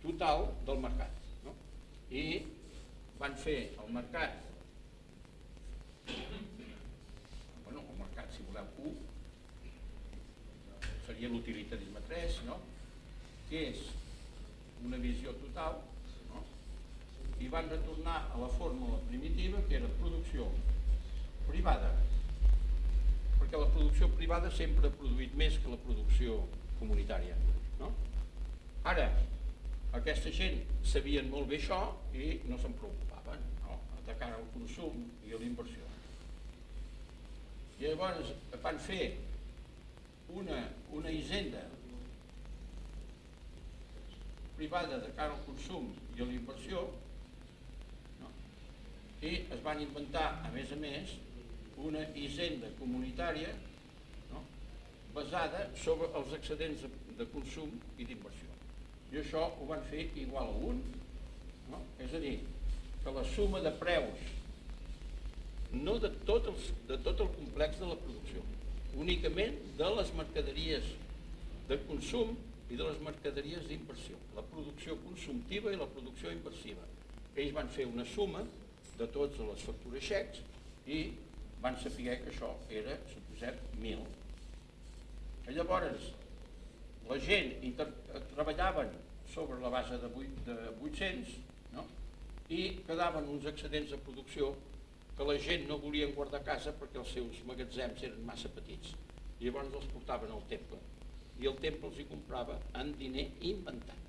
total del mercat. No? I van fer el mercat, el mercat, si voleu, 1, seria l'utilitarisme 3, no? Que és una visió total, no? I van retornar a la fórmula primitiva, que era producció privada, perquè la producció privada sempre ha produït més que la producció comunitària. No? Ara, aquesta gent sabien molt bé això i no se'n preocupaven, no? De cara al consum i a la inversió. I llavors van fer una hisenda privada de cara al consum i a la inversió, no? I es van inventar, a més, una hisenda comunitària, no? Basada sobre els excedents de consum i d'inversió. I això ho van fer igual a 1, no? És a dir, que la suma de preus, no de tot el complex de la producció, únicament de les mercaderies de consum i de les mercaderies d'inversió, la producció consumtiva i la producció inversiva. Ells van fer una suma de totes les factures xecs i van saber que això era, suposem, 1.000. I llavors, la gent treballaven sobre la base de 800, no? I quedaven uns excedents de producció que la gent no volien guardar a casa perquè els seus magatzems eren massa petits. I llavors els portaven al temple. I el temple els hi comprava en diner inventat.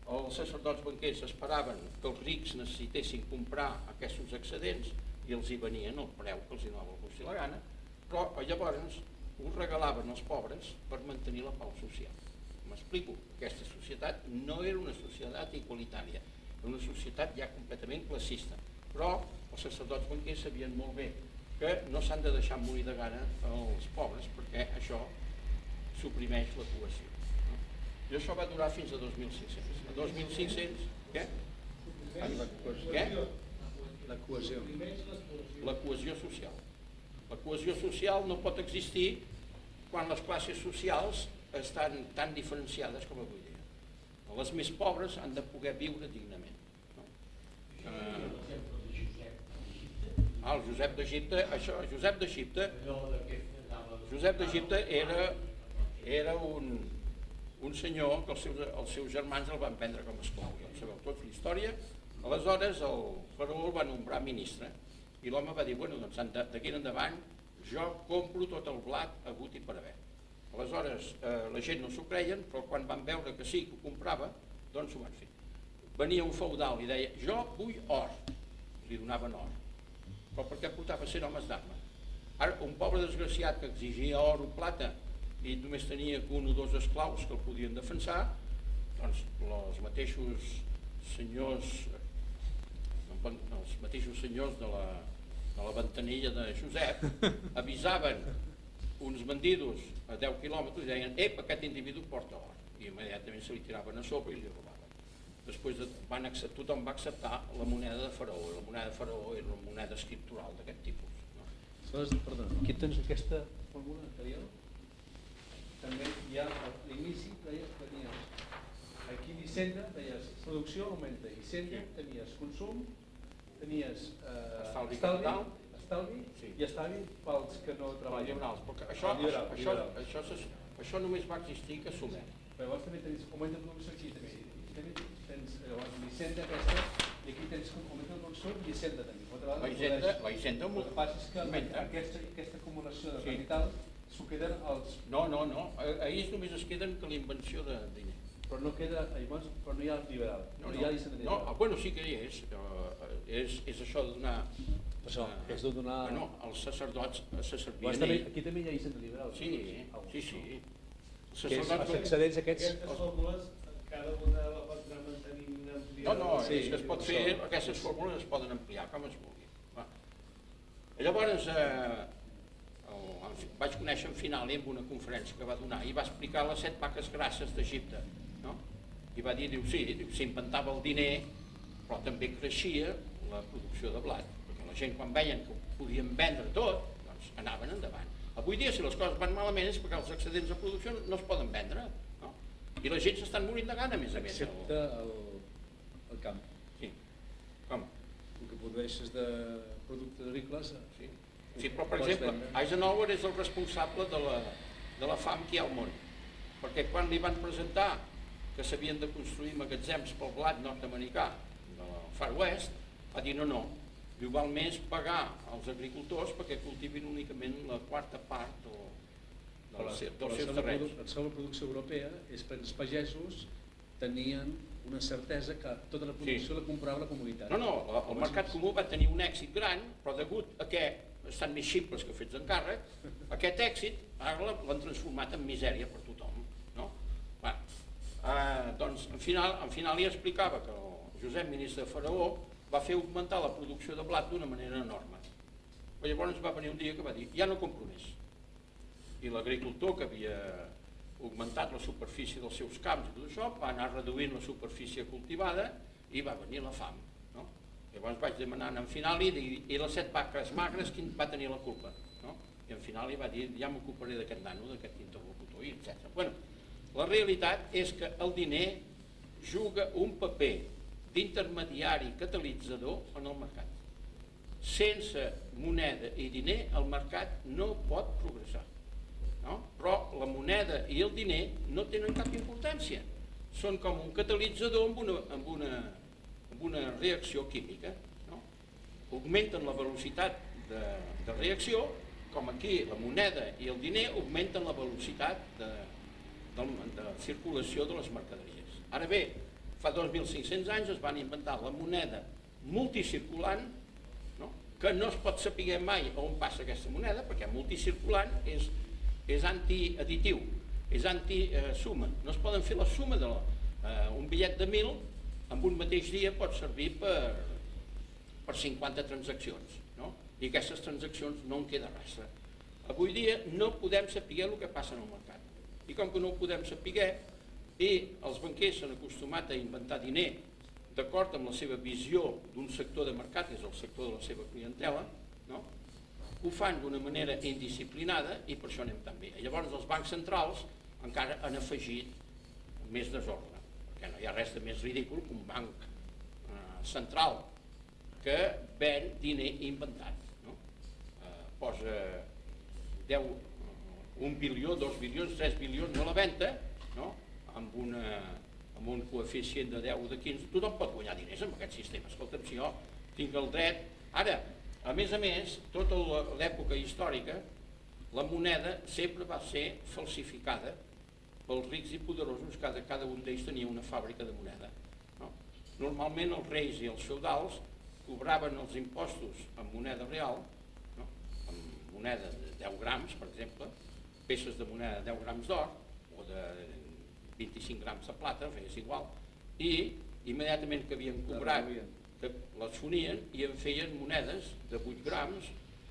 Els sacerdots banquers esperaven que els rics necessitessin comprar aquests excedents i els hi venien al preu que els hi donava el gust i la gana, però llavors ho regalaven als pobres per mantenir la pau social. M'explico, aquesta societat no era una societat igualitària, era una societat ja completament classista, però els sacerdots banquers sabien molt bé que no s'han de deixar morir de gana els pobres perquè això suprimeix la cohesió. No? I això va durar fins a 2.500. A 2.500, què? Què? La cohesió. La cohesió social. La cohesió social no pot existir quan les classes socials estan tan diferenciades com avui dia. Les més pobres han de poder viure dignament. No? El Josep d'Egipte, Josep d'Egipte era un senyor que els seus germans el van prendre com a esclau. Ja sabeu tots la història. Aleshores el faraó el va nombrar ministre i l'home va dir, bueno, doncs d'aquí en endavant jo compro tot el blat hagut i per haver. Aleshores la gent no s'ho creien, però quan van veure que sí, que ho comprava, doncs ho van fer. Venia un feudal i deia, jo vull or, li donaven or, però perquè portava 100 homes d'arma. Ara, un pobre desgraciat que exigia or o plata i només tenia un o dos esclaus que el podien defensar, doncs els mateixos senyors de la ventanilla de Josep avisaven uns bandidos a 10 quilòmetres i deien, aquest individu porta or, i immediatament se li tiraven a sobre i li robaven. Després tothom va acceptar la moneda de faraó, i la moneda de faraó era una moneda escriptural d'aquest tipus. Perdona, aquí tens aquesta fórmula anterior. També hi ha l'inici, deies que tenies aquí Hisenda, deies producció augmenta, Hisenda, tenies consum, tenies estalvi i estalvi pels que no treballen. Això només va existir que sumem. Però llavors també tens augment de producció aquí, també tens l'Hisenda aquesta, i aquí tens augment de producció i Hisenda també. La Hisenda el que passa és que aquesta acumulació de capital s'ho queden els... No, ells només es queden que la invenció de diner. Però no queda, llavors, però no hi ha liberal, no hi ha llicència No, liberal. bueno, sí que hi és això de donar... Això, és de donar... Bueno, els sacerdots se servien També, aquí també hi ha llicència liberal. Sí. Els Que és, sacerdots... els excedents aquests... Aquestes fórmules, cada una la pot anar mantenint ampliada. No, Sí, és que es pot fer, aquestes fórmules es poden ampliar com es vulgui. Va. Llavors, vaig conèixer en Finali en una conferència que va donar i va explicar les 7 vaques grasses d'Egipte, no? I va dir, s'inventava el diner, però també creixia la producció de blat, perquè la gent quan veien que ho podien vendre tot, doncs anaven endavant. Avui dia, si les coses van malament, és perquè els excedents de producció no es poden vendre, no? I la gent s'estan morint de gana, a més a més. Excepte el camp. Sí. Com? El que produeixes de productes agrícoles... Sí, però per exemple, Eisenhower és el responsable de la fam que hi ha al món, perquè quan li van presentar que s'havien de construir magatzems pel blat nord-americà del Far West, va dir no, i val més pagar als agricultors perquè cultivin únicament la quarta part dels seus terrenys. La seva producció europea és perquè els pagesos tenien una certesa que tota la producció la comprava la comunitat. No, el mercat comú va tenir un èxit gran, però degut a que estan més ximples que fets d'encàrrec, aquest èxit ara l'han transformat en misèria per tothom. No? Doncs, en final li explicava que el Josep, ministre de Faraó, va fer augmentar la producció de blat d'una manera enorme. Però llavors va venir un dia que va dir, ja no compro més. I l'agricultor que havia augmentat la superfície dels seus camps i tot això, va anar reduint la superfície cultivada i va venir la fam. No? Llavors vaig demanar en Finali i les 7 vaques magres quin va tenir la culpa. No? I en Finali va dir, ja m'ocuparé d'aquest nano, d'aquest interlocutor, etc. Bueno, la realitat és que el diner juga un paper d'intermediari catalitzador en el mercat. Sense moneda i diner el mercat no pot progressar. No? Però la moneda i el diner no tenen cap importància. Són com un catalitzador amb una reacció química. No? Augmenten la velocitat de reacció, com aquí la moneda i el diner augmenten la velocitat de circulació de les mercaderies. Ara bé, fa 2.500 anys es van inventar la moneda multicirculant, no? Que no es pot saber mai on passa aquesta moneda, perquè multicirculant és antiadditiu, és antisuma. No es poden fer la suma un bitllet de 1.000 en un mateix dia pot servir per 50 transaccions, no? I aquestes transaccions no en queda rastre. Avui dia no podem saber el que passa en el mercat. I com que no ho podem saber, i els banquers s'han acostumat a inventar diner d'acord amb la seva visió d'un sector de mercat, que és el sector de la seva clientela, no? Ho fan d'una manera indisciplinada i per això anem tan bé. Llavors els bancs centrals encara han afegit més desordre, perquè no hi ha res de més ridícul que un banc central que ven diner inventat. No? Posa 1 bilió, 2 bilions, 3 bilions a la venda, no? amb un coeficient de 10 o de 15, tothom pot guanyar diners amb aquest sistema. Escolta'm, si jo tinc el dret... Ara, a més, tota l'època històrica, la moneda sempre va ser falsificada pels rics i poderosos, cada un d'ells tenia una fàbrica de moneda. No? Normalment els reis i els feudals cobraven els impostos en moneda real, no? Amb moneda de 10 grams, per exemple, peces de moneda de 10 grams d'or o de 25 grams de plata, és igual, i immediatament que havien cobrat, que les fonien i en feien monedes de 8 grams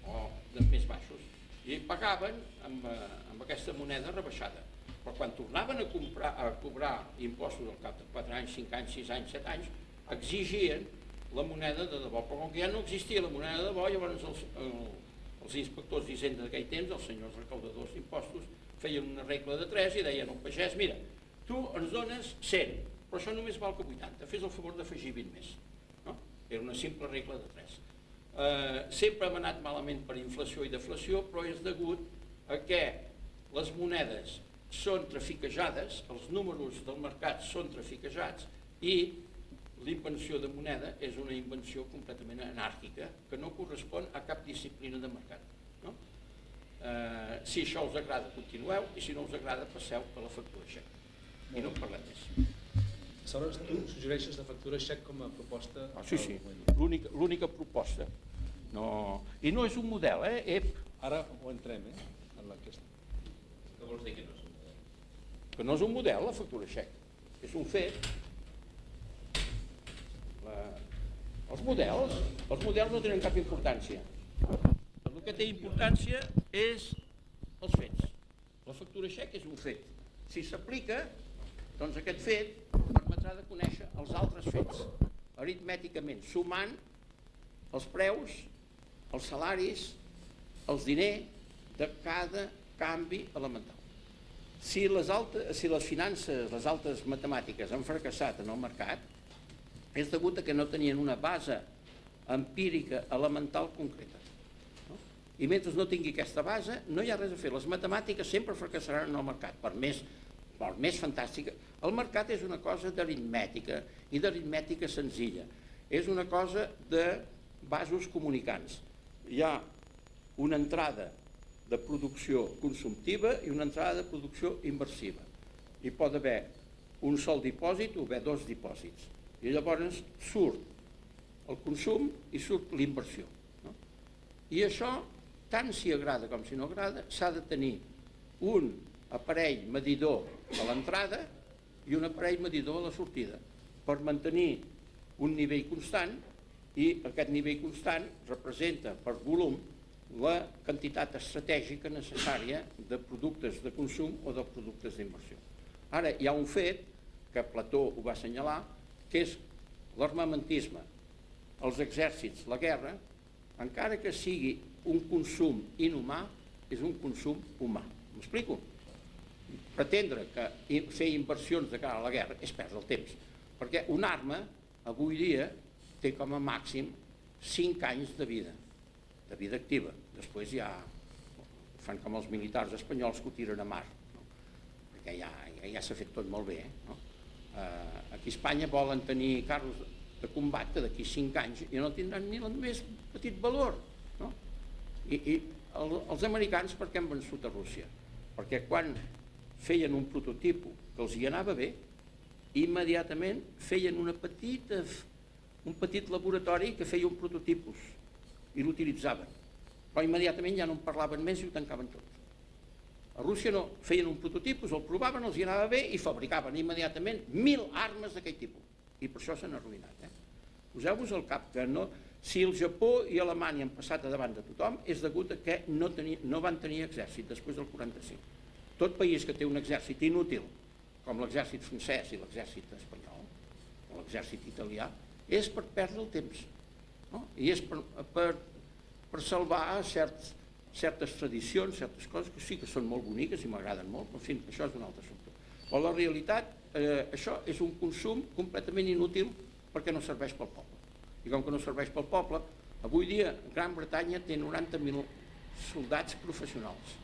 o de més baixos i pagaven amb aquesta moneda rebaixada. Però quan tornaven a cobrar impostos al cap de 4 anys, 5 anys, 6 anys, 7 anys, exigien la moneda de debò. Però com que ja no existia la moneda de debò, llavors els inspectors d'Hisenda d'aquell temps, els senyors recaudadors d'impostos, feien una regla de 3 i deien al pagès, mira, tu ens dones 100, però això només val que 80, fes el favor d'afegir 20 més. No? Era una simple regla de 3. Sempre hem anat malament per inflació i deflació, però és degut a que les monedes són trafiquejades, els números del mercat són trafiquejats i l'invenció de moneda és una invenció completament anàrquica que no correspon a cap disciplina de mercat. No? Si això us agrada, continueu, i si no us agrada, passeu a la factura xec. I no en parlem més. Aleshores, tu suggereixes de factura xec com a proposta? Sí, l'única proposta. I no és un model, Ara ho entrem, en aquesta. Què vols dir que no és un model? Que no és un model, la factura xec. És un fet. Els models no tenen cap importància. El que té importància és els fets. La factura xec és un fet. Si s'aplica, doncs aquest fet permetrà de conèixer els altres fets, aritmèticament, sumant els preus, els salaris, els diners de cada canvi elemental. Si les finances, les altes matemàtiques han fracassat en el mercat, és degut a que no tenien una base empírica elemental concreta. I mentre no tingui aquesta base, no hi ha res a fer. Les matemàtiques sempre fracassaran en el mercat, per més fantàstica. El mercat és una cosa d'aritmètica, i d'aritmètica senzilla. És una cosa de vasos comunicants. Hi ha una entrada de producció consumtiva i una entrada de producció inversiva. Hi pot haver un sol dipòsit o haver dos dipòsits. I llavors surt el consum i surt l'inversió. I això, tant si agrada com si no agrada, s'ha de tenir un aparell medidor a l'entrada i un aparell medidor a la sortida per mantenir un nivell constant, i aquest nivell constant representa per volum la quantitat estratègica necessària de productes de consum o de productes d'inversió. Ara, hi ha un fet que Plató ho va assenyalar, que és l'armamentisme, els exèrcits, la guerra, encara que sigui un consum inhumà, és un consum humà. M'explico? Pretendre que fer inversions de cara a la guerra és perdre el temps, perquè una arma avui dia té com a màxim 5 anys de vida activa. Després ja fan com els militars espanyols que ho tiren a mar, perquè ja s'ha fet tot molt bé. Aquí a Espanya volen tenir carros de combat que d'aquí 5 anys ja no tindran ni el més petit valor. I els americans per què han vençut a Rússia? Perquè quan feien un prototip que els hi anava bé, immediatament feien un petit laboratori que feia un prototipus i l'utilitzaven, però immediatament ja no en parlaven més i ho tancaven tot. A Rússia no, feien un prototipus, el provaven, els hi anava bé i fabricaven immediatament 1.000 armes d'aquell tipus, i per això s'han arruïnat. Poseu-vos al cap que si el Japó i Alemanya han passat a davant de tothom és degut a que no van tenir exèrcit després del 45. Tot país que té un exèrcit inútil, com l'exèrcit francès i l'exèrcit espanyol, o l'exèrcit italià, és per perdre el temps. I és per salvar certes tradicions, certes coses que sí que són molt boniques i m'agraden molt, però en fi, això és un altre assumpte. Però la realitat, això és un consum completament inútil perquè no serveix pel poble. I com que no serveix pel poble, avui dia Gran Bretanya té 90.000 soldats professionals.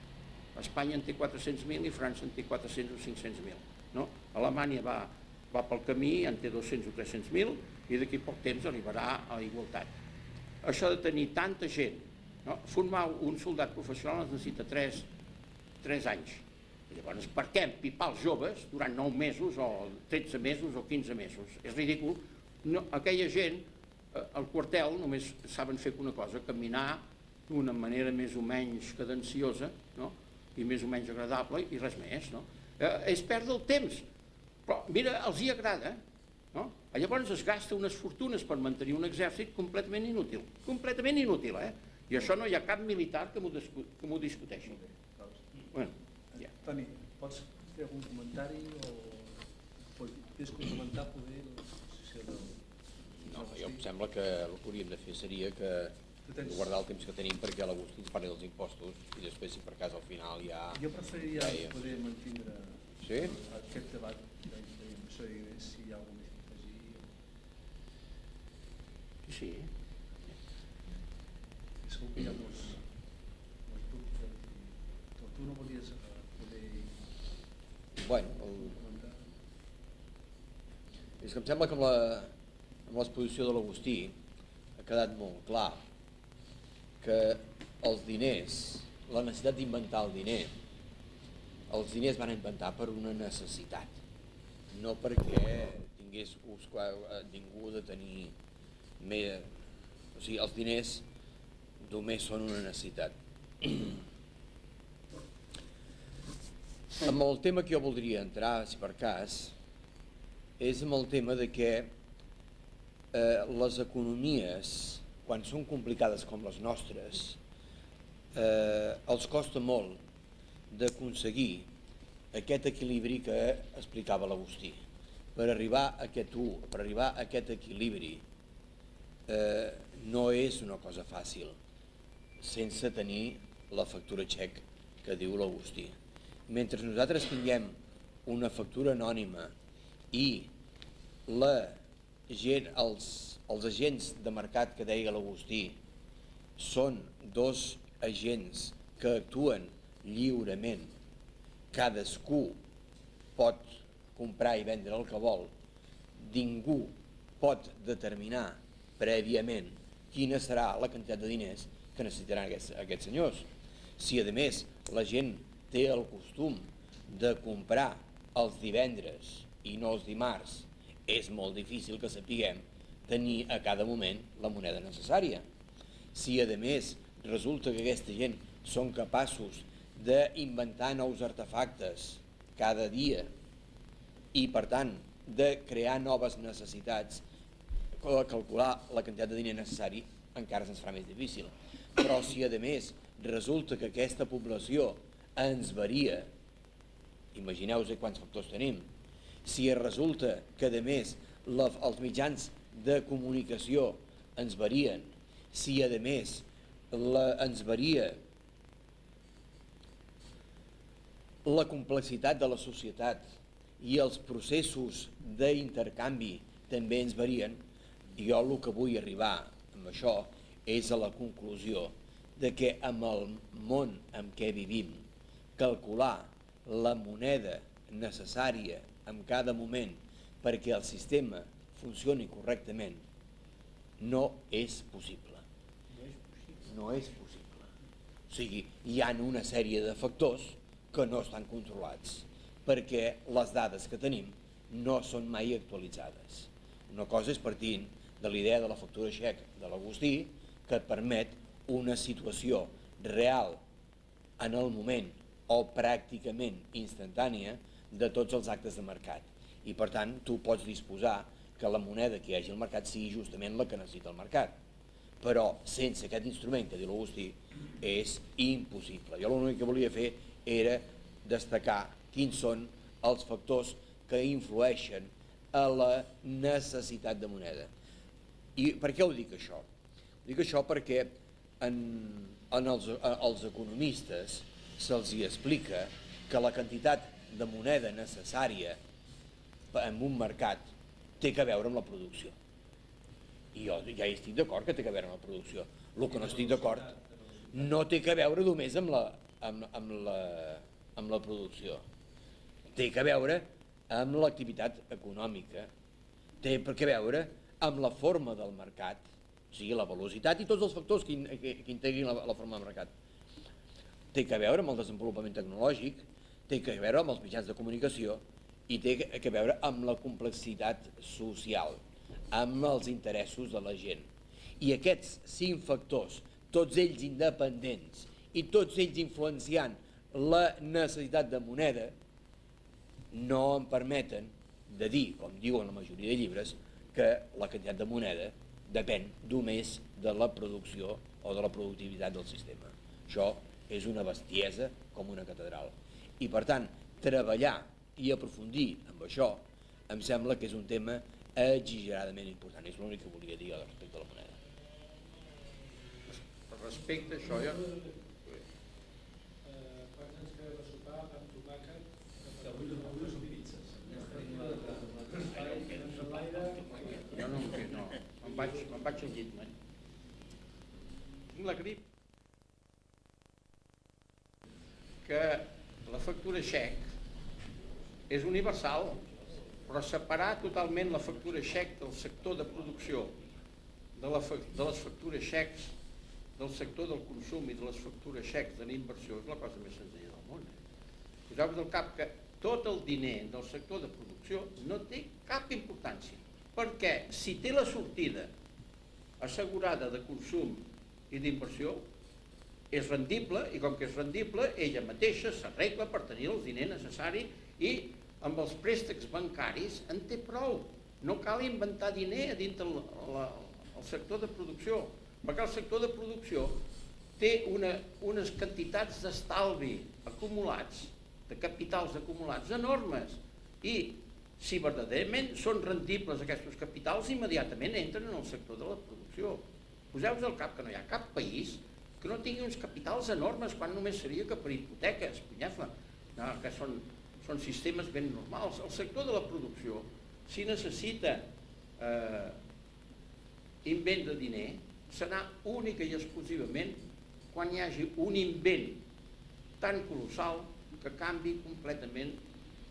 Espanya en té 400.000 i França en té 400 o 500.000. Alemanya va pel camí, en té 200 o 300.000 i d'aquí poc temps arribarà a la igualtat. Això de tenir tanta gent, formar un soldat professional es necessita 3 anys. Llavors, per què empipar els joves durant 9 mesos o 13 mesos o 15 mesos? És ridícul. Aquella gent, al quartel, només saben fer una cosa, caminar d'una manera més o menys cadenciosa i més o menys agradable i res més. És perdre el temps. Però, mira, els hi agrada. Llavors es gasta unes fortunes per mantenir un exèrcit completament inútil. Completament inútil, I això no hi ha cap militar que m'ho discuteixi. Toni, pots fer algun comentari o pots complementar poder la posició del... No, jo em sembla que el que hauríem de fer seria que guardar el temps que tenim perquè l'Agustí ens parli dels impostos i després, si per cas al final ja... Jo preferiria poder mantindre aquest debat d'inversió i si hi ha algun més a afegir. Sí. Segur que hi ha molts dubtes. Tu no volies poder... Bueno, és que em sembla que amb l'exposició de l'Agustí ha quedat molt clar que els diners la necessitat d'inventar el diner. Els diners van inventar per una necessitat, no perquè tingués ningú de tenir més. O sigui, els diners només són una necessitat. Amb el tema que jo voldria entrar, si per cas, és amb el tema de que les economies, quan són complicades com les nostres, els costa molt d'aconseguir aquest equilibri que explicava l'Agustí. Per arribar a aquest equilibri no és una cosa fàcil sense tenir la factura xec que diu l'Agustí. Mentre nosaltres tinguem una factura anònima i els agents de mercat que deia l'Agustí són dos agents que actuen lliurement, cadascú pot comprar i vendre el que vol, ningú pot determinar prèviament quina serà la quantitat de diners que necessitaran aquests senyors. Si a més la gent té el costum de comprar els divendres i no els dimarts, és molt difícil que sapiguem tenir a cada moment la moneda necessària. Si a més resulta que aquesta gent són capaços d'inventar nous artefactes cada dia i per tant de crear noves necessitats, calcular la quantitat de diner necessari encara se'ns farà més difícil. Però si a més resulta que aquesta població ens varia, imagineu-vos quants factors tenim, si resulta que a més els mitjans de comunicació ens varien, si a més ens varia la complexitat de la societat i els processos d'intercanvi també ens varien, jo el que vull arribar amb això és a la conclusió de que amb el món en què vivim, calcular la moneda necessària en cada moment perquè el sistema funcioni correctament no és possible. No és possible. O sigui, hi ha una sèrie de factors que no estan controlats perquè les dades que tenim no són mai actualitzades. Una cosa és partint de la idea de la factura xec de l'Agustí, que et permet una situació real en el moment o pràcticament instantània de tots els actes de mercat. I per tant, tu pots disposar que la moneda que hi hagi al mercat sigui justament la que necessita el mercat. Però sense aquest instrument que diu l'Agustí és impossible. Jo l'únic que volia fer era destacar quins són els factors que influeixen a la necessitat de moneda. I per què ho dic això? Dic això perquè als economistes se'ls explica que la quantitat de moneda necessària en un mercat té a veure amb la producció. I jo ja hi estic d'acord que té a veure amb la producció. El que no estic d'acord no té a veure només amb la producció. Té a veure amb l'activitat econòmica, té a veure amb la forma del mercat, o sigui, la velocitat i tots els factors que integrin la forma del mercat. Té a veure amb el desenvolupament tecnològic, té a veure amb els mitjans de comunicació i té a veure amb la complexitat social, amb els interessos de la gent. I aquests 5 factors, tots ells independents i tots ells influenciant la necessitat de moneda, no em permeten de dir, com diuen la majoria de llibres, que la quantitat de moneda depèn només de la producció o de la productivitat del sistema. Això és una bestiesa com una catedral. I per tant, treballar i aprofundir amb això em sembla que és un tema exageradament important. És l'únic que volia dir respecte a la moneda. Respecte a això, jo... Quants ens queda de sopar amb tomàquet? Avui no som pizzas. Jo no, me'n vaig al llit, noi. Tinc la grip. Que la factura xec és universal, però separar totalment la factura xec del sector de producció de les factures xecs del sector del consum i de les factures xecs de la inversió és la cosa més senzilla del món. Poseu-vos al cap que tot el diner del sector de producció no té cap importància, perquè si té la sortida assegurada de consum i d'inversió, és rendible, i com que és rendible, ella mateixa s'arregla per tenir el diner necessari i amb els préstecs bancaris en té prou. No cal inventar diner a dintre el sector de producció, perquè el sector de producció té unes quantitats d'estalvi acumulats, de capitals acumulats enormes, i si verdaderament són rendibles aquests capitals, immediatament entren en el sector de la producció. Poseu-vos al cap que no hi ha cap país que no tingui uns capitals enormes, quan només seria que per hipoteques, que són sistemes ben normals. El sector de la producció, si necessita invent de diner, serà única i exclusivament quan hi hagi un invent tan colossal que canvi completament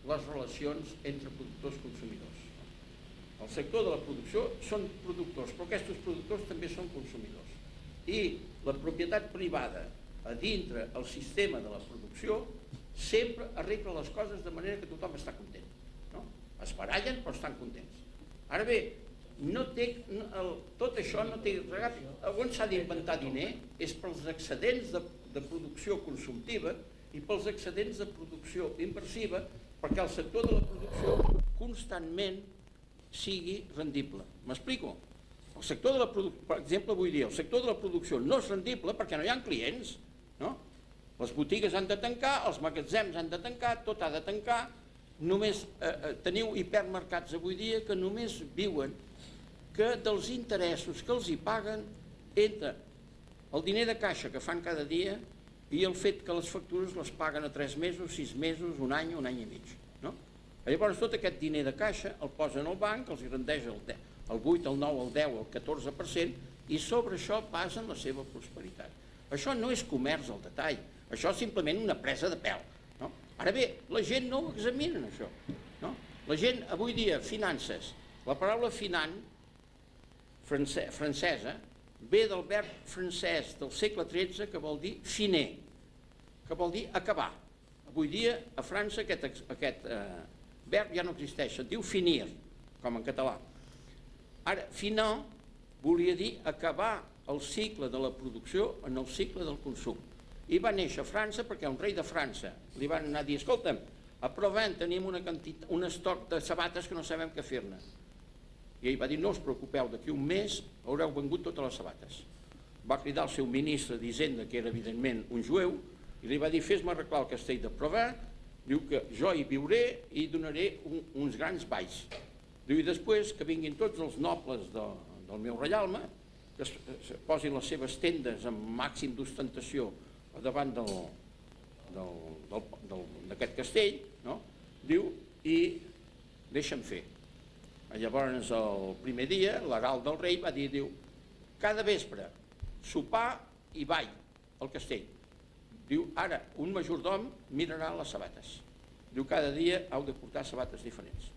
les relacions entre productors i consumidors. El sector de la producció són productors, però aquests productors també són consumidors. I la propietat privada a dintre el sistema de la producció sempre arregla les coses de manera que tothom està content. Es barallen però estan contents. Ara bé, tot això no té regat. On s'ha d'inventar diner és pels excedents de producció consumtiva i pels excedents de producció inversiva, perquè el sector de la producció constantment sigui rendible. M'explico? El sector de la producció, per exemple, vull dir, el sector de la producció no és rendible perquè no hi ha clients, no? Les botigues han de tancar, els magatzems han de tancar, tot ha de tancar. Només teniu hipermercats avui dia que només viuen que dels interessos que els hi paguen entre el diner de caixa que fan cada dia i el fet que les factures les paguen a 3 mesos, 6 mesos, un any i mig. No? Llavors tot aquest diner de caixa el posen al banc, els hi rendeix el 8, el 9, el 10, el 14% i sobre això basen la seva prosperitat. Això no és comerç al detall, això és simplement una presa de pèl. No? Ara bé, la gent no ho examina això. No? La gent avui dia, finances, la paraula finant francesa ve del verb francès del segle XIII que vol dir finer, que vol dir acabar. Avui dia a França aquest verb ja no existeix, es diu finir, com en català. Ara, final volia dir acabar el cicle de la producció en el cicle del consum. I va néixer a França perquè un rei de França li van anar a dir, escolta'm, a Provence tenim un estoc de sabates que no sabem què fer-ne. I ell va dir, no us preocupeu, d'aquí un mes haureu vengut totes les sabates. Va cridar el seu ministre d'Hisenda, que era evidentment un jueu, i li va dir, fes-me arreglar el castell de Provence, diu que jo hi viuré i donaré uns grans balls. Diu, i després que vinguin tots els nobles del meu reialme, que es posin les seves tendes amb màxim d'ostentació davant d'aquest castell, no? Diu, i deixa'm fer. Llavors, el primer dia, l'herald del rei va dir, diu, cada vespre, sopar i ball al castell. Diu, ara, un majordom mirarà les sabates. Diu, cada dia heu de portar sabates diferents.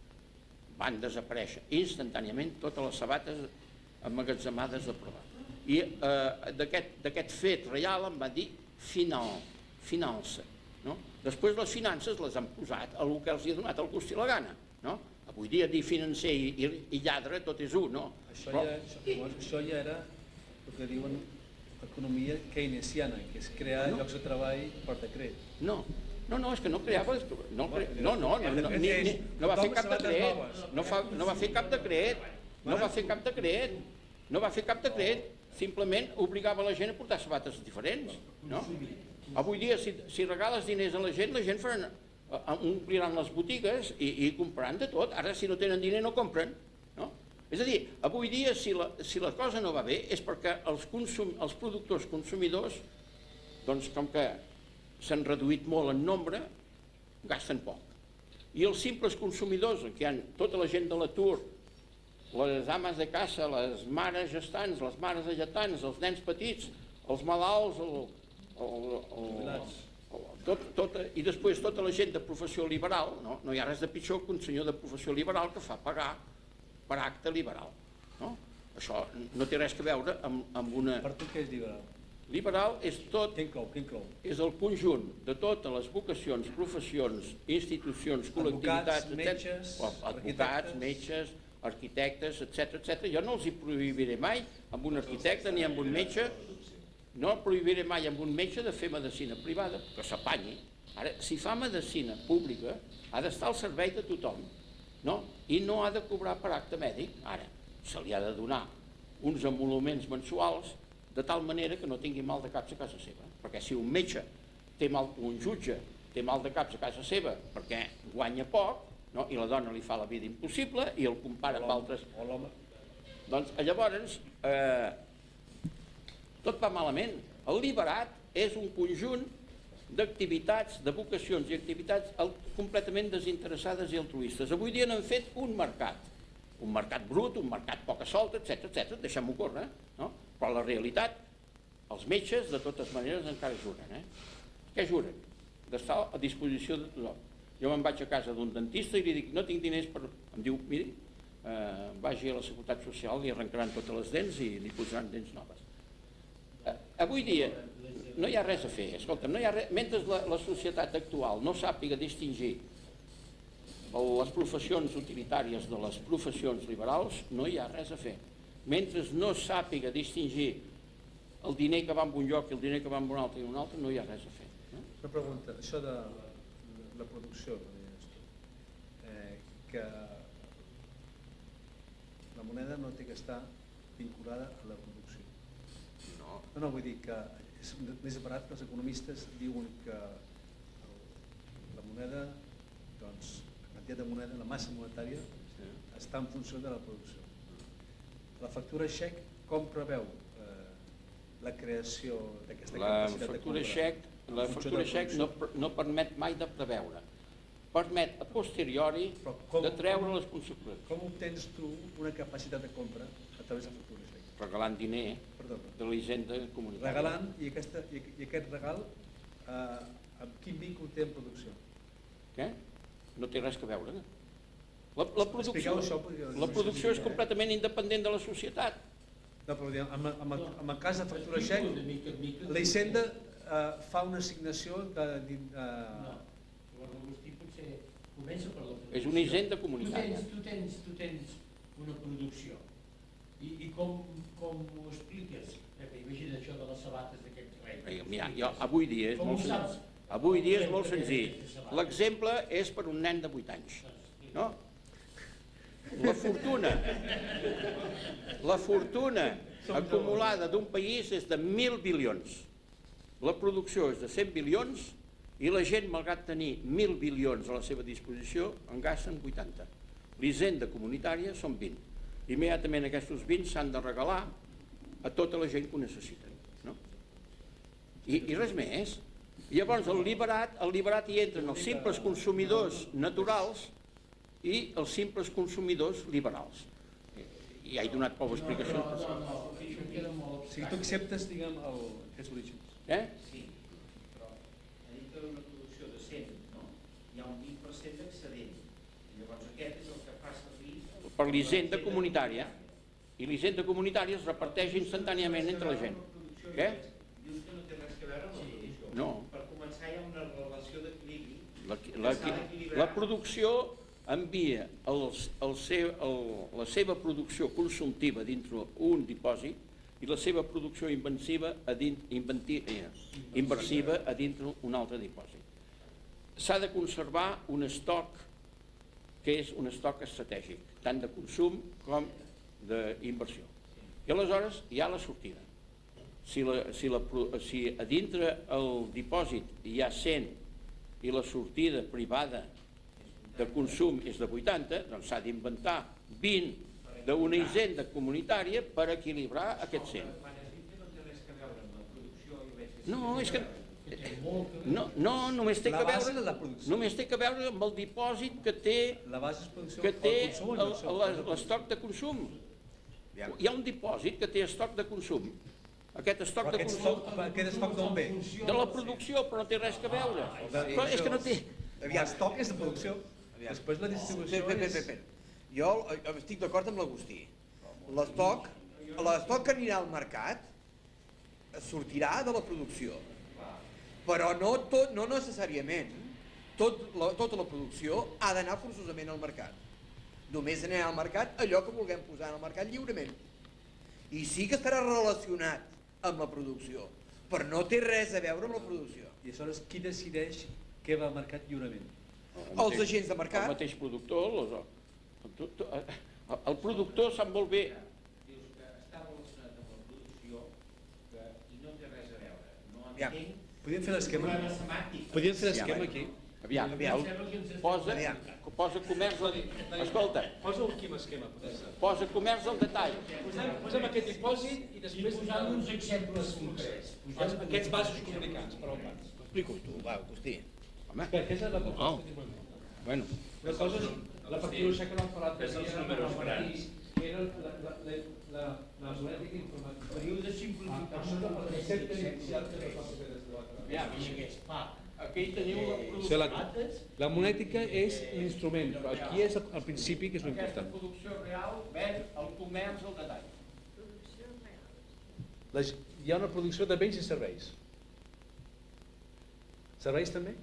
Van desaparèixer instantàniament totes les sabates emmagatzemades de provar. I d'aquest fet reial em va dir finança. No? Després les finances les han posat a el que els ha donat el gust i la gana. No? Avui dia dir financer i lladre tot és un, no? Això ja era el que diuen economia keynesiana, que és crear llocs de treball per decret. No, és que no creava... No va fer cap decret. No va fer cap decret. Simplement obligava la gent a portar sabates diferents. Avui dia, si regales diners a la gent ompliran les botigues i compraran de tot. Ara, si no tenen diner, no compren. És a dir, avui dia, si la cosa no va bé, és perquè els productors consumidors, doncs, com que s'han reduït molt en nombre, gasten poc. I els simples consumidors, que hi ha tota la gent de l'atur, les ames de casa, les mares gestants, les mares alletants, els nens petits, els malalts, i després tota la gent de professió liberal, no hi ha res de pitjor que un senyor de professió liberal que fa pagar per acte liberal. Això no té res a veure amb una... Per tu què és liberal? Liberal és tot, Què inclou? és el conjunt de totes les vocacions, professions, institucions, col·lectivitats, Advocats, metges, advocats, metges, arquitectes, etc. Jo no els hi prohibiré mai amb un arquitecte ni amb un metge, no prohibiré mai amb un metge de fer medicina privada, que s'apanyi. Ara, si fa medicina pública, ha d'estar al servei de tothom, no? I no ha de cobrar per acte mèdic. Ara, se li ha de donar uns emoluments mensuals de tal manera que no tingui mal de caps a casa seva. Perquè si un metge té mal, un jutge té mal de caps a casa seva perquè guanya poc, no? I la dona li fa la vida impossible i el compara amb altres... O l'home. Doncs llavors tot va malament. El liberat és un conjunt d'activitats, de vocacions i activitats completament desinteressades i altruistes. Avui dia n'han fet un mercat brut, un mercat poca solta, etc. Deixem-ho córrer, no? Però la realitat, els metges de totes maneres encara juren. Què juren? D'estar a disposició de tothom. Jo me'n vaig a casa d'un dentista i li dic, no tinc diners per... Em diu, miri, vagi a la Seguretat Social, li arrencaran totes les dents i li posaran dents noves. Avui dia no hi ha res a fer, escolta, no hi ha res, mentre la societat actual no sàpiga distingir les professions utilitàries de les professions liberals, no hi ha res a fer. Mentre no sàpiga distingir el diner que va en un lloc i el diner que va en un altre i un altre, no hi ha res a fer. Una pregunta, això de la producció, que la moneda no té que estar vinculada a la producció. No, vull dir que és més barat que els economistes diuen que la moneda, doncs, la quantitat de moneda, la massa monetària, està en funció de la producció. La factura xec com preveu la creació d'aquesta capacitat de compra? La factura xec no permet mai de preveure. Permet a posteriori de treure les conseqüències. Com obtens tu una capacitat de compra a través de la factura xec? Regalant diner de la hisenda comunitària. Regalant, i aquest regal amb quin vincle té en producció? Què? No té res a veure. La producció és completament independent de la societat. No, però en el cas de factura xec, la hisenda fa una assignació de... L'Agustí potser comença per la producció. És una hisenda comunitària. Tu tens una producció i com ho expliques? Imagina això de les sabates d'aquests reis. Mira, avui dia és molt senzill. Avui dia és molt senzill. L'exemple és per un nen de 8 anys. No? La fortuna acumulada d'un país és de 1.000 bilions. La producció és de 100 bilions i la gent, malgrat tenir 1.000 bilions a la seva disposició, en gasten 80. L'hisenda comunitària són 20. Immediatament aquests 20 s'han de regalar a tota la gent que ho necessiten. No? I res més. Llavors el liberat hi entren els simples consumidors naturals i els simples consumidors liberals. I he donat prou explicacions. No, això queda molt... O sigui, tu acceptes, diguem, aquests orígens. Sí, però a dintre d'una producció de 100, no? Hi ha un 20% d'excedent. Llavors aquest és el que fa servir... Per l'hisenda comunitària. I l'hisenda comunitària es reparteix instantàniament entre la gent. Què? Dius que no té res a veure amb la producció. No. Per començar hi ha una relació d'equilibri. La producció envia la seva producció consumptiva dintre un dipòsit i la seva producció inversiva a dintre un altre dipòsit. S'ha de conservar un estoc que és un estoc estratègic, tant de consum com d'inversió. I aleshores hi ha la sortida. Si a dintre el dipòsit hi ha 100 i la sortida privada de consum és de 80, doncs s'ha d'inventar 20 d'una hisenda comunitària per equilibrar aquests 100. Quan has dit que no té res a veure amb la producció i veig... No, és que... No, només té que veure amb el dipòsit que té l'estoc de consum. Hi ha un dipòsit que té estoc de consum. Aquest estoc de consum... Aquest estoc d'on ve? De la producció, però no té res a veure. Però és que no té... L'estoc és de producció. Després la distribució és... Jo estic d'acord amb l'Agustí. L'estoc que anirà al mercat sortirà de la producció, però no necessàriament tota la producció ha d'anar forçosament al mercat. Només anirà al mercat allò que vulguem posar al mercat lliurement. I sí que estarà relacionat amb la producció, però no té res a veure amb la producció. I aleshores qui decideix què va al mercat lliurement? Els agents de mercat. El mateix productor, el productor sap molt bé. Dius que està relacionat amb la producció i no té res a veure. No Ja. entenc Podríem fer l'esquema? problema semàntic. Podríem fer l'esquema aquí? Aviam, posa comerç al... Escolta, Posa quin esquema, potser. posa comerç al detall. Posem aquest dipòsit i I després posant uns exemples concrets. aquests vasos comunicants per al banc. Explico-ho tu, va, Agustí. Home, Que és la proposta No. que diuen. bueno, Una cosa és la facturació que no han parlat És els números grans. que era la política informàtica. Període de simplificació Això és el del concepte concepte inicial que es va fer des de l'altre. aviam, aquí teniu la O sigui, producció. la monètica és l'instrument, però aquí és el principi que és Aquesta l'important. producció real ven el comerç al detall. Hi ha una producció de béns i serveis. Serveis també?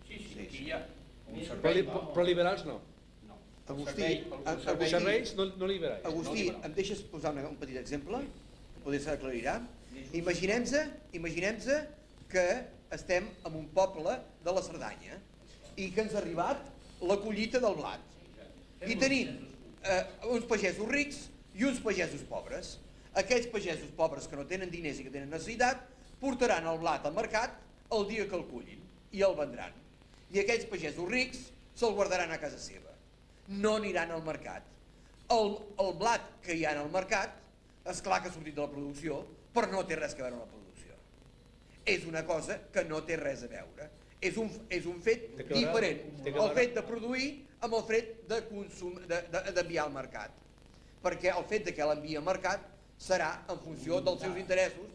Sí, aquí hi ha un Però, servei. però liberals no. No. Agustí, Servei, Serveis no liberals. Agustí, em deixes posar un petit exemple? Poder s'aclarirà? Imaginem-se que estem en un poble de la Cerdanya i que ens ha arribat la collita del blat. I tenim uns pagesos rics i uns pagesos pobres. Aquells pagesos pobres que no tenen diners i que tenen necessitat portaran el blat al mercat el dia que el cullin i el vendran. I aquells pagesos rics se'l guardaran a casa seva. No aniran al mercat. El blat que hi ha al mercat, és clar que ha sortit de la producció, però no té res a veure amb la producció. És una cosa que no té res a veure. És un fet diferent. El fet de produir amb el fet de consum, d'enviar al mercat. Perquè el fet de que l'enviï al mercat serà en funció dels seus interessos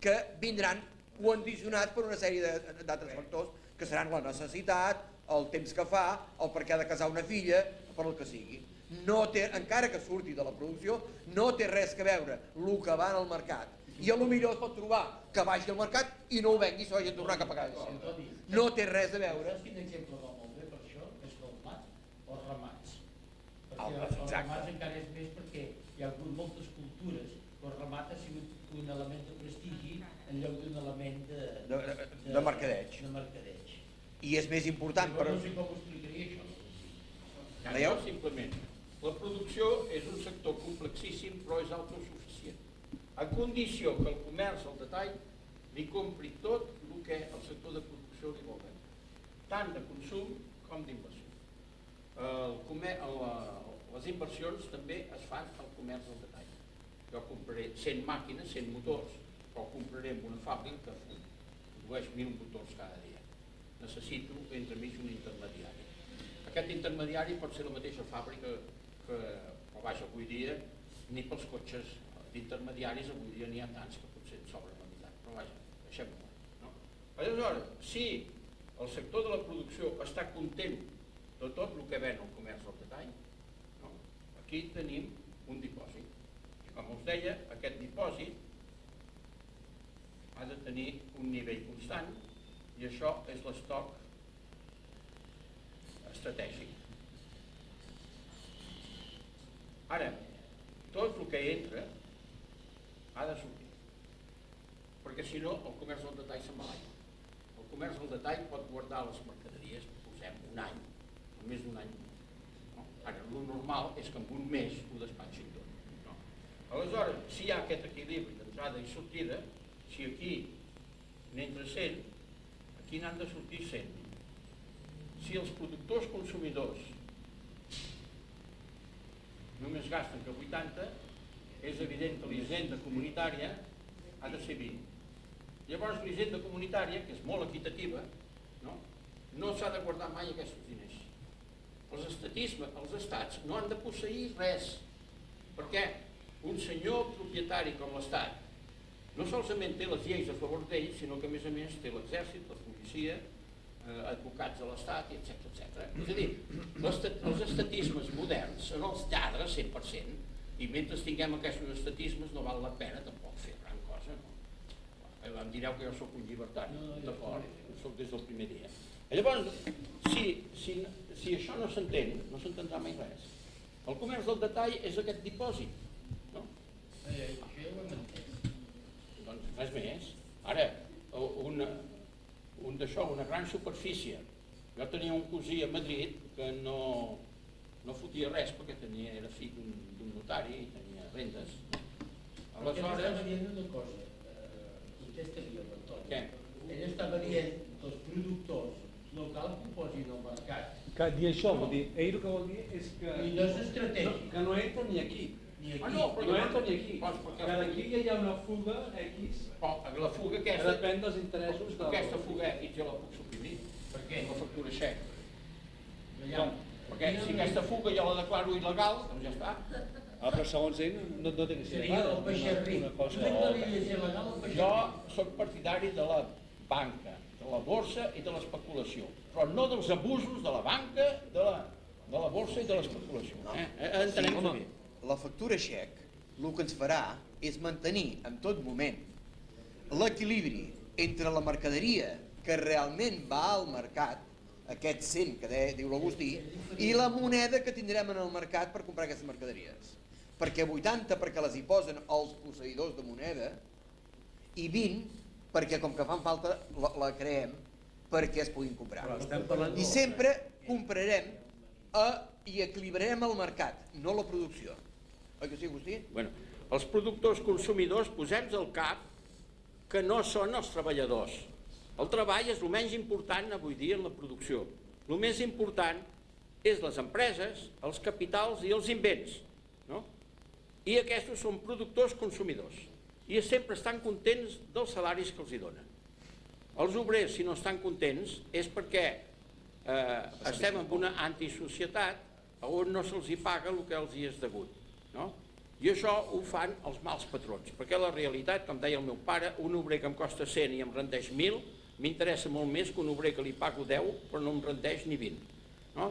que vindran condicionats per una sèrie d'altres factors que seran la necessitat, el temps que fa, el per què ha de casar una filla, per el que sigui. No té, encara que surti de la producció, no té res a veure el que va al mercat. I a lo millor es pot trobar que vagi al mercat i no ho vengui i s'ho hagi de tornar cap a casa. No té res a veure. Saps quin exemple va molt bé per això? És el blat o els ramats. Perquè Els els ramats encara és més perquè hi ha hagut moltes cultures. El ramat ha sigut un element de prestigi en lloc d'un element De mercadeig. De mercadeig. I és més important, però... No sé com ho explicaria això. Veieu? Simplement, la producció és un sector complexíssim però és autosuficient. A condició que el comerç al detall li compri tot el que el sector de producció li vol vendre, tant de consum com d'inversió. Les inversions també es fan al comerç al detall. Jo compraré 100 màquines, 100 motors, però compraré en una fàbrica que produeix 1.000 motors cada dia. Necessito entremig un intermediari. Aquest intermediari pot ser la mateixa fàbrica que, però vaja, avui dia, ni pels cotxes d'intermediaris, avui dia n'hi ha tants que potser en sobren la meitat, però vaja, deixem-ho. No? Aleshores, si el sector de la producció està content de tot el que ven el comerç al detall, no? Aquí tenim un dipòsit. I com us deia, aquest dipòsit ha de tenir un nivell constant i això és l'estoc estratègic. Ara, tot el que entra ha de sortir, perquè si no el comerç al detall s'emmalaia. El comerç al detall pot guardar les mercaderies, posem un any, o més d'un any. No? Ara, el normal és que en un mes ho despatxin tot. No? Aleshores, si hi ha aquest equilibri d'entrada i sortida, si aquí n'entra 100, aquí n'han de sortir 100. Si els productors consumidors només gasten que 80, és evident que l'hisenda comunitària ha de ser 20. Llavors l'hisenda comunitària, que és molt equitativa, no s'ha de guardar mai aquests diners. Els estats no han de posseir res, perquè un senyor propietari com l'Estat no solament té les lleis a favor d'ell, sinó que a més té l'exèrcit, la policia, advocats de l'Estat, etc. És a dir, els estatismes moderns són els lladres 100%, i mentre tinguem aquests estatismes no val la pena tampoc fer gran cosa. No? em direu que jo sóc un llibertari, d'acord, sóc des del primer dia. Llavors, si això no s'entén, no s'entendrà mai res. El comerç del detall és aquest dipòsit, no? Això ja ho hem entès. Doncs res més. Ara, una gran superfície. Jo tenia un cosí a Madrid que no fotia res perquè era fill d'un notari i tenia rendes. Aleshores... Ell estava dient una cosa, contesta-li, l'Antoni. Què? Ell estava dient que els productors no cal que ho posin al mercat. Que dir això vol dir, ell el que vol dir és que... I no és estratègic. Que no entra ni aquí. Ni aquí. No, però No entra ni aquí. perquè Que d'aquí ja hi ha una fuga X la fuga que aquesta... depèn dels interessos de... Aquesta fuga X jo la puc suprimir. Per què? La factura xec. No hi ha... Perquè si aquesta fuga jo la declaro il·legal, doncs ja està. Però segons ell no té que ser Seria el peixerri. una Tu cosa... declararies il·legal el peixerri? Jo sóc partidari de la banca, de la borsa i de l'especulació, però no dels abusos de la banca, de la borsa i de l'especulació. Entenem-ho bé. La factura xec el que ens farà és mantenir en tot moment l'equilibri entre la mercaderia que realment va al mercat, aquest 100 que diu l'Agustí, i la moneda que tindrem en el mercat per comprar aquestes mercaderies. Perquè 80 perquè les hi posen els posseïdors de moneda i 20 perquè com que fan falta la creem perquè es puguin comprar. I sempre comprarem i equilibrarem el mercat, no la producció. Oi que sí, Agustí? Bueno, els productors consumidors posem-nos al cap que no són els treballadors. El treball és el menys important avui dia en la producció. El més important és les empreses, els capitals i els invents, no? I aquests són productors consumidors i sempre estan contents dels salaris que els hi donen. Els obrers, si no estan contents, és perquè estem en una antisocietat on no se'ls hi paga el que els hi és degut, no? I això ho fan els mals patrons, perquè la realitat, com deia el meu pare, un obrer que em costa 100 i em rendeix 1.000, m'interessa molt més que un obrer que li pago 10 però no em rendeix ni 20. No?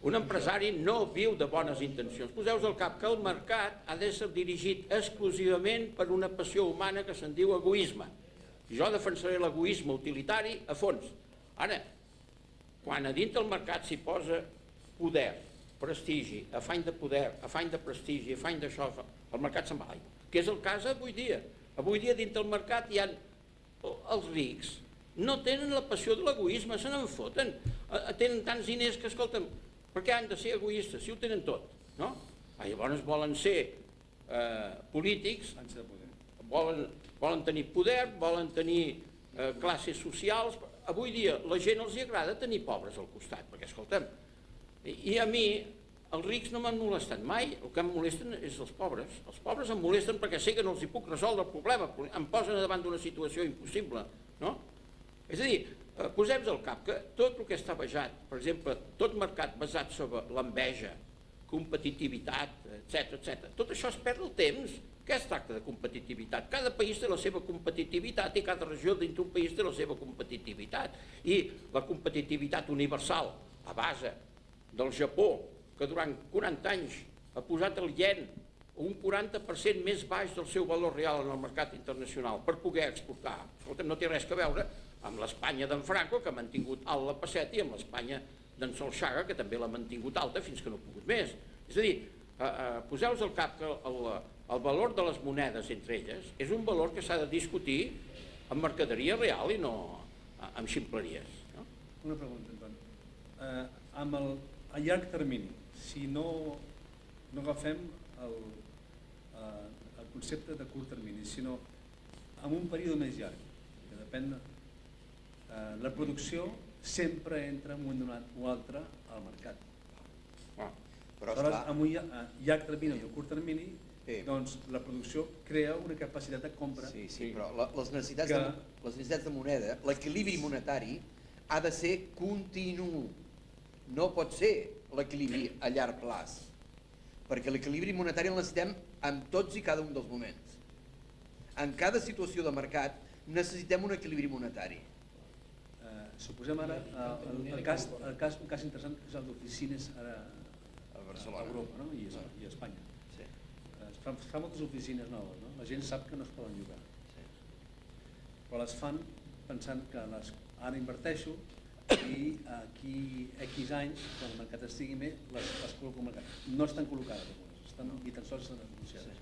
Un empresari no viu de bones intencions. Poseu-vos al cap que el mercat ha de ser dirigit exclusivament per una passió humana que se'n diu egoisme. I jo defensaré l'egoisme utilitari a fons. Ara, quan a dintre del mercat s'hi posa poder, prestigi, afany de poder, afany de prestigi, afany d'això, el mercat se'n va a l'aigua. Que és el cas avui dia. Avui dia dintre del mercat hi ha els rics, no tenen la passió de l'egoisme, se n'en foten. Tenen tants diners que, escolta'm, per què han de ser egoistes si ho tenen tot? No? Llavors volen ser polítics, volen tenir poder, volen tenir classes socials. Avui dia la gent els agrada tenir pobres al costat, perquè, escolta'm, i a mi els rics no m'han molestat mai, el que em molesten és els pobres. Els pobres em molesten perquè sé que no els hi puc resoldre el problema, em posen davant d'una situació impossible, no? És a dir, posem-nos al cap que tot el que està basat, per exemple, tot mercat basat sobre l'enveja, competitivitat, etc., tot això es perd el temps. Què es tracta de competitivitat? Cada país té la seva competitivitat i cada regió dintre un país té la seva competitivitat. I la competitivitat universal a base del Japó, que durant 40 anys ha posat el ien un 40% més baix del seu valor real en el mercat internacional per poder exportar. Escolta'm, no té res a veure amb l'Espanya d'en Franco, que ha mantingut alt la peseta, i amb l'Espanya d'en Solchaga, que també l'ha mantingut alta fins que no ha pogut més. És a dir, poseu-vos al cap que el valor de les monedes entre elles és un valor que s'ha de discutir amb mercaderia real i no amb ximpleries. No? Una pregunta, Antoni. A llarg termini, si no agafem el concepte de curt termini, sinó en un període més llarg, que depèn, la producció sempre entra en un donat o altre al mercat. Però a llarg termini i a curt termini, doncs la producció crea una capacitat de compra. Sí, però les necessitats de moneda, l'equilibri monetari ha de ser continu. No pot ser l'equilibri a llarg plaç, perquè l'equilibri monetari el necessitem en tots i cada un dels moments. En cada situació de mercat necessitem un equilibri monetari. Suposem ara un cas interessant que és el d'oficines ara A Barcelona. a Europa, no? I a Espanya. Es fa moltes oficines noves, no? La gent sap que no es poden llogar. però les fan pensant que ara inverteixo i aquí X anys, quan el mercat estigui bé, les col·loco al mercat. No estan col·locades, estan ni tan sols estan anunciades.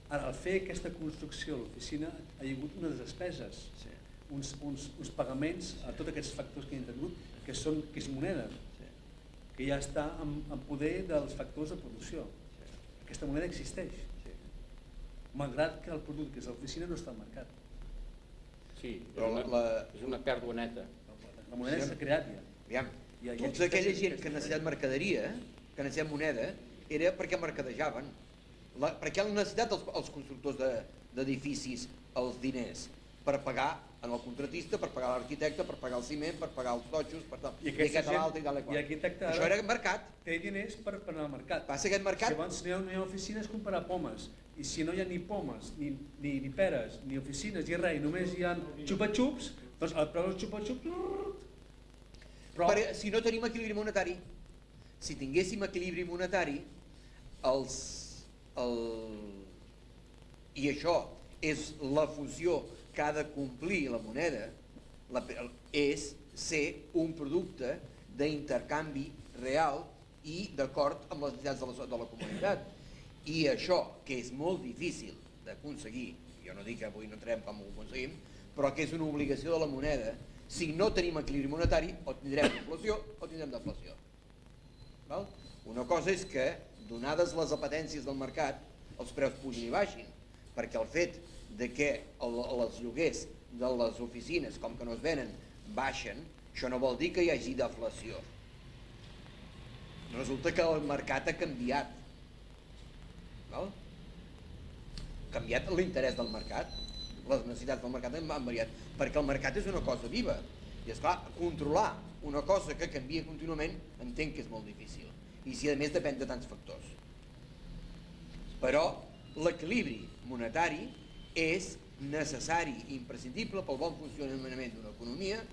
Ara, al fer aquesta construcció a l'oficina hi ha hagut unes despeses, uns pagaments a tots aquests factors que hi ha intervingut, que és moneda, que ja està en poder dels factors de producció. Aquesta moneda existeix, malgrat que el producte que és a l'oficina no està al mercat. Sí, Però és una pèrdua neta. La moneda s'ha creat ja. Aviam, tota aquella gent que necessitat mercaderia, que necessitat moneda, era perquè mercadejaven. Per què han necessitat els constructors d'edificis els diners? Per pagar al contratista, per pagar l'arquitecte, per pagar el ciment, per pagar els totxos, per tal. I l'arquitecte això era mercat. Té diners per anar al mercat. Passa aquest mercat. Si abans no hi ha oficines, comprar pomes. I si no hi ha ni pomes, ni peres, ni oficines, ni res, només hi ha xupa-xups, doncs el preu dels xupa-xups... Si no tenim equilibri monetari, si tinguéssim equilibri monetari, i això és la funció que ha de complir la moneda, és ser un producte d'intercanvi real i d'acord amb les necessitats de la comunitat. I això, que és molt difícil d'aconseguir, jo no dic que avui no entrem com ho aconseguim, però que és una obligació de la moneda, si no tenim equilibri monetari, o tindrem inflació o tindrem deflació. Una cosa és que, donades les apetències del mercat, els preus pugin i baixin, perquè el fet de que els lloguers de les oficines, com que no es venen, baixen, això no vol dir que hi hagi deflació. Resulta que el mercat ha canviat. Ha canviat l'interès del mercat, les necessitats del mercat han variat, perquè el mercat és una cosa viva. I esclar, controlar una cosa que canvia contínuament entenc que és molt difícil. I si a més depèn de tants factors. Però l'equilibri monetari és necessari i imprescindible pel bon funcionament d'una economia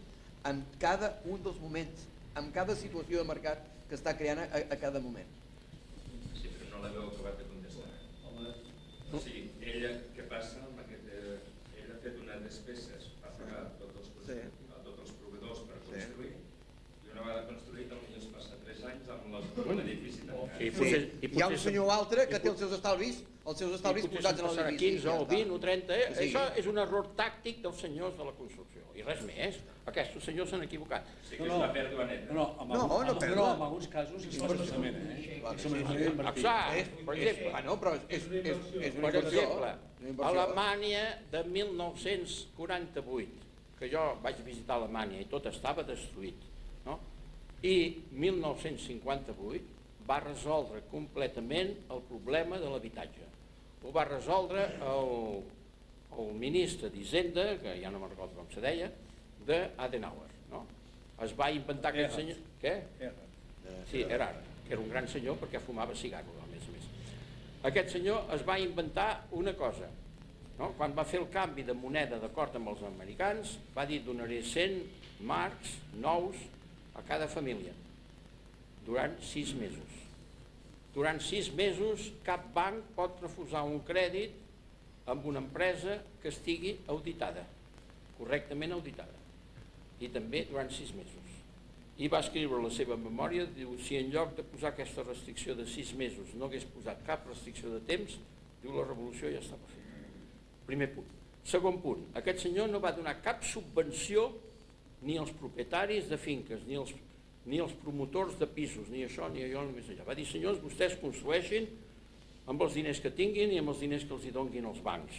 en cada un dels moments, en cada situació de mercat que està creant a cada moment. Sí, però no l'heu acabat de contestar. O sigui, ella, què passa amb aquest... Ella ha fet unes despeses per pagar a tots els proveïdors per construir, i una vegada construït potser es passa 3 anys amb l'edifici tancat. Hi ha un senyor o altre que té els seus estalvis posats en l'edifici. 15 o 20 o 30, això és un error tàctic dels senyors de la construcció, i res més. Aquests senyors s'han equivocat. Sí que és una pèrdua neta. No, en alguns casos és forçament, Exacte, per exemple. Però és una Per inversió. exemple, Alemanya de 1948, que jo vaig visitar Alemanya i tot estava destruït, no? I 1958 va resoldre completament el problema de l'habitatge. Ho va resoldre el ministre d'Hisenda, que ja no me'n recordo com se deia, d'Adenauer, no? Es va inventar aquest senyor... Què? Sí, Erhard, que era un gran senyor perquè fumava cigarro, a més. Aquest senyor es va inventar una cosa, no? Quan va fer el canvi de moneda d'acord amb els americans, va dir donaré 100 marcs nous a cada família durant 6 mesos. Durant 6 mesos cap banc pot refusar un crèdit amb una empresa que estigui auditada, correctament auditada, i també durant 6 mesos. I va escriure la seva memòria, diu, si en lloc de posar aquesta restricció de 6 mesos no hagués posat cap restricció de temps, diu, la revolució ja estava feta. Primer punt. Segon punt, aquest senyor no va donar cap subvenció ni als propietaris de finques, ni als promotors de pisos, ni això, ni allò, ni més allà. Va dir, senyors, vostès construeixin amb els diners que tinguin i amb els diners que els hi donguin els bancs.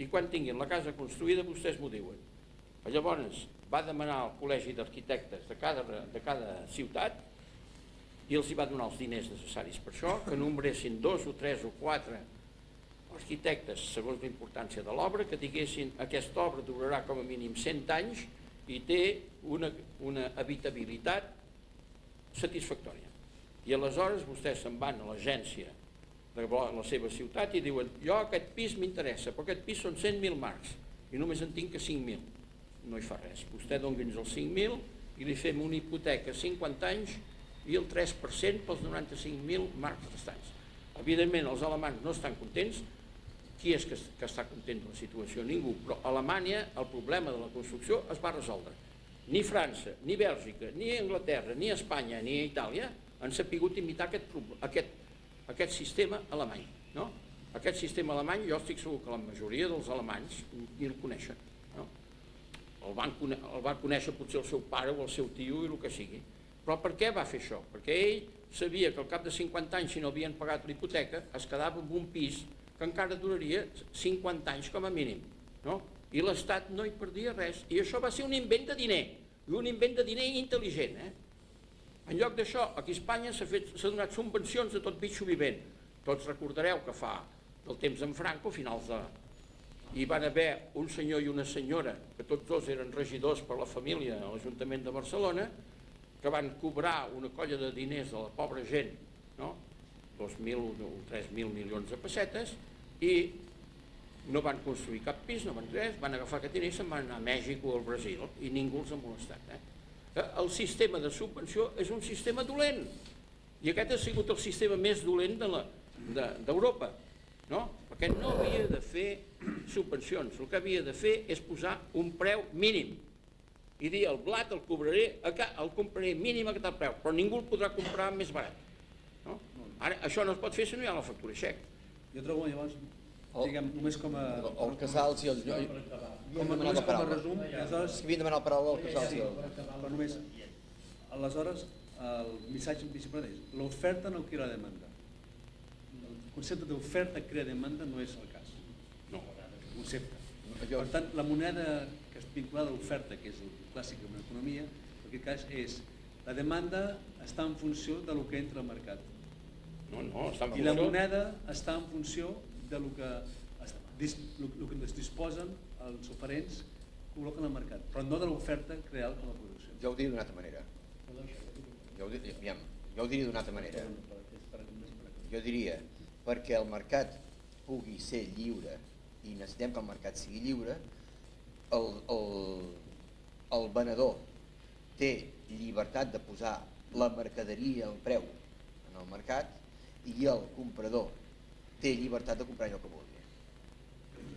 I quan tinguin la casa construïda, vostès m'ho diuen. Llavors, va demanar al col·legi d'arquitectes de cada ciutat i els hi va donar els diners necessaris per això, que nombressin 2 o 3 o 4 arquitectes, segons la importància de l'obra, que diguessin aquesta obra durarà com a mínim 100 anys i té una habitabilitat satisfactòria. I aleshores vostès se'n van a l'agència de la seva ciutat i diuen, jo aquest pis m'interessa, però aquest pis són 100.000 marcs i només en tinc que 5.000. No hi fa res, vostè doni'ns els 5.000 i li fem una hipoteca a 50 anys i el 3% pels 95.000 marcs restants. Evidentment els alemanys no estan contents qui és que està content de la situació? Ningú. Però a Alemanya el problema de la construcció es va resoldre. Ni França, ni Bèlgica, ni Anglaterra, ni Espanya, ni Itàlia han sabut imitar aquest sistema alemany. No? Aquest sistema alemany, jo estic segur que la majoria dels alemanys ni el coneixen. No? El va conèixer potser el seu pare o el seu tio i el que sigui. Però per què va fer això? Perquè ell sabia que al cap de 50 anys, si no havien pagat la hipoteca, es quedava amb un pis que encara duraria 50 anys com a mínim. No? I l'Estat no hi perdia res. I això va ser un invent de diner, i un invent de diner intel·ligent. En lloc d'això, aquí a Espanya s'ha donat subvencions de tot bitxo vivent. Tots recordareu que fa del temps d'en Franco, finals de... Hi van haver un senyor i una senyora, que tots dos eren regidors per la família a l'Ajuntament de Barcelona, que van cobrar una colla de diners de la pobra gent, no? 2.000 o 3.000 milions de pessetes, i no van construir cap pis, no van res, van agafar aquest diner i se'n van anar a Mèxic o al Brasil, i ningú els ha molestat. El sistema de subvenció és un sistema dolent, i aquest ha sigut el sistema més dolent d'Europa, no? Perquè no havia de fer subvencions, el que havia de fer és posar un preu mínim, i dir el blat el compraré mínim a aquest preu, però ningú el podrà comprar més barat. No? Ara, això no es pot fer si no hi ha la factura xec. Jo trobo llavors, diguem, només com a... El Casals i el... Només com a resum, aleshores... Havien demanat la paraula al Casals i el... Però només, aleshores, el missatge principal és l'oferta no crea la demanda. El concepte d'oferta crea demanda no és el cas. No. El concepte. Per tant, la moneda que és vinculada a l'oferta, que és el clàssic en l'economia, en aquest cas és la demanda està en funció del que entra al mercat. No, està en funció... I la moneda està en funció del que es disposen els oferents que col·loquen al mercat, però no de l'oferta real com a producció. Jo ho diria d'una altra manera. Jo ho diria d'una altra manera. Jo diria, perquè el mercat pugui ser lliure i necessitem que el mercat sigui lliure, el venedor té llibertat de posar la mercaderia al preu en el mercat i el comprador té llibertat de comprar allò que vulgui.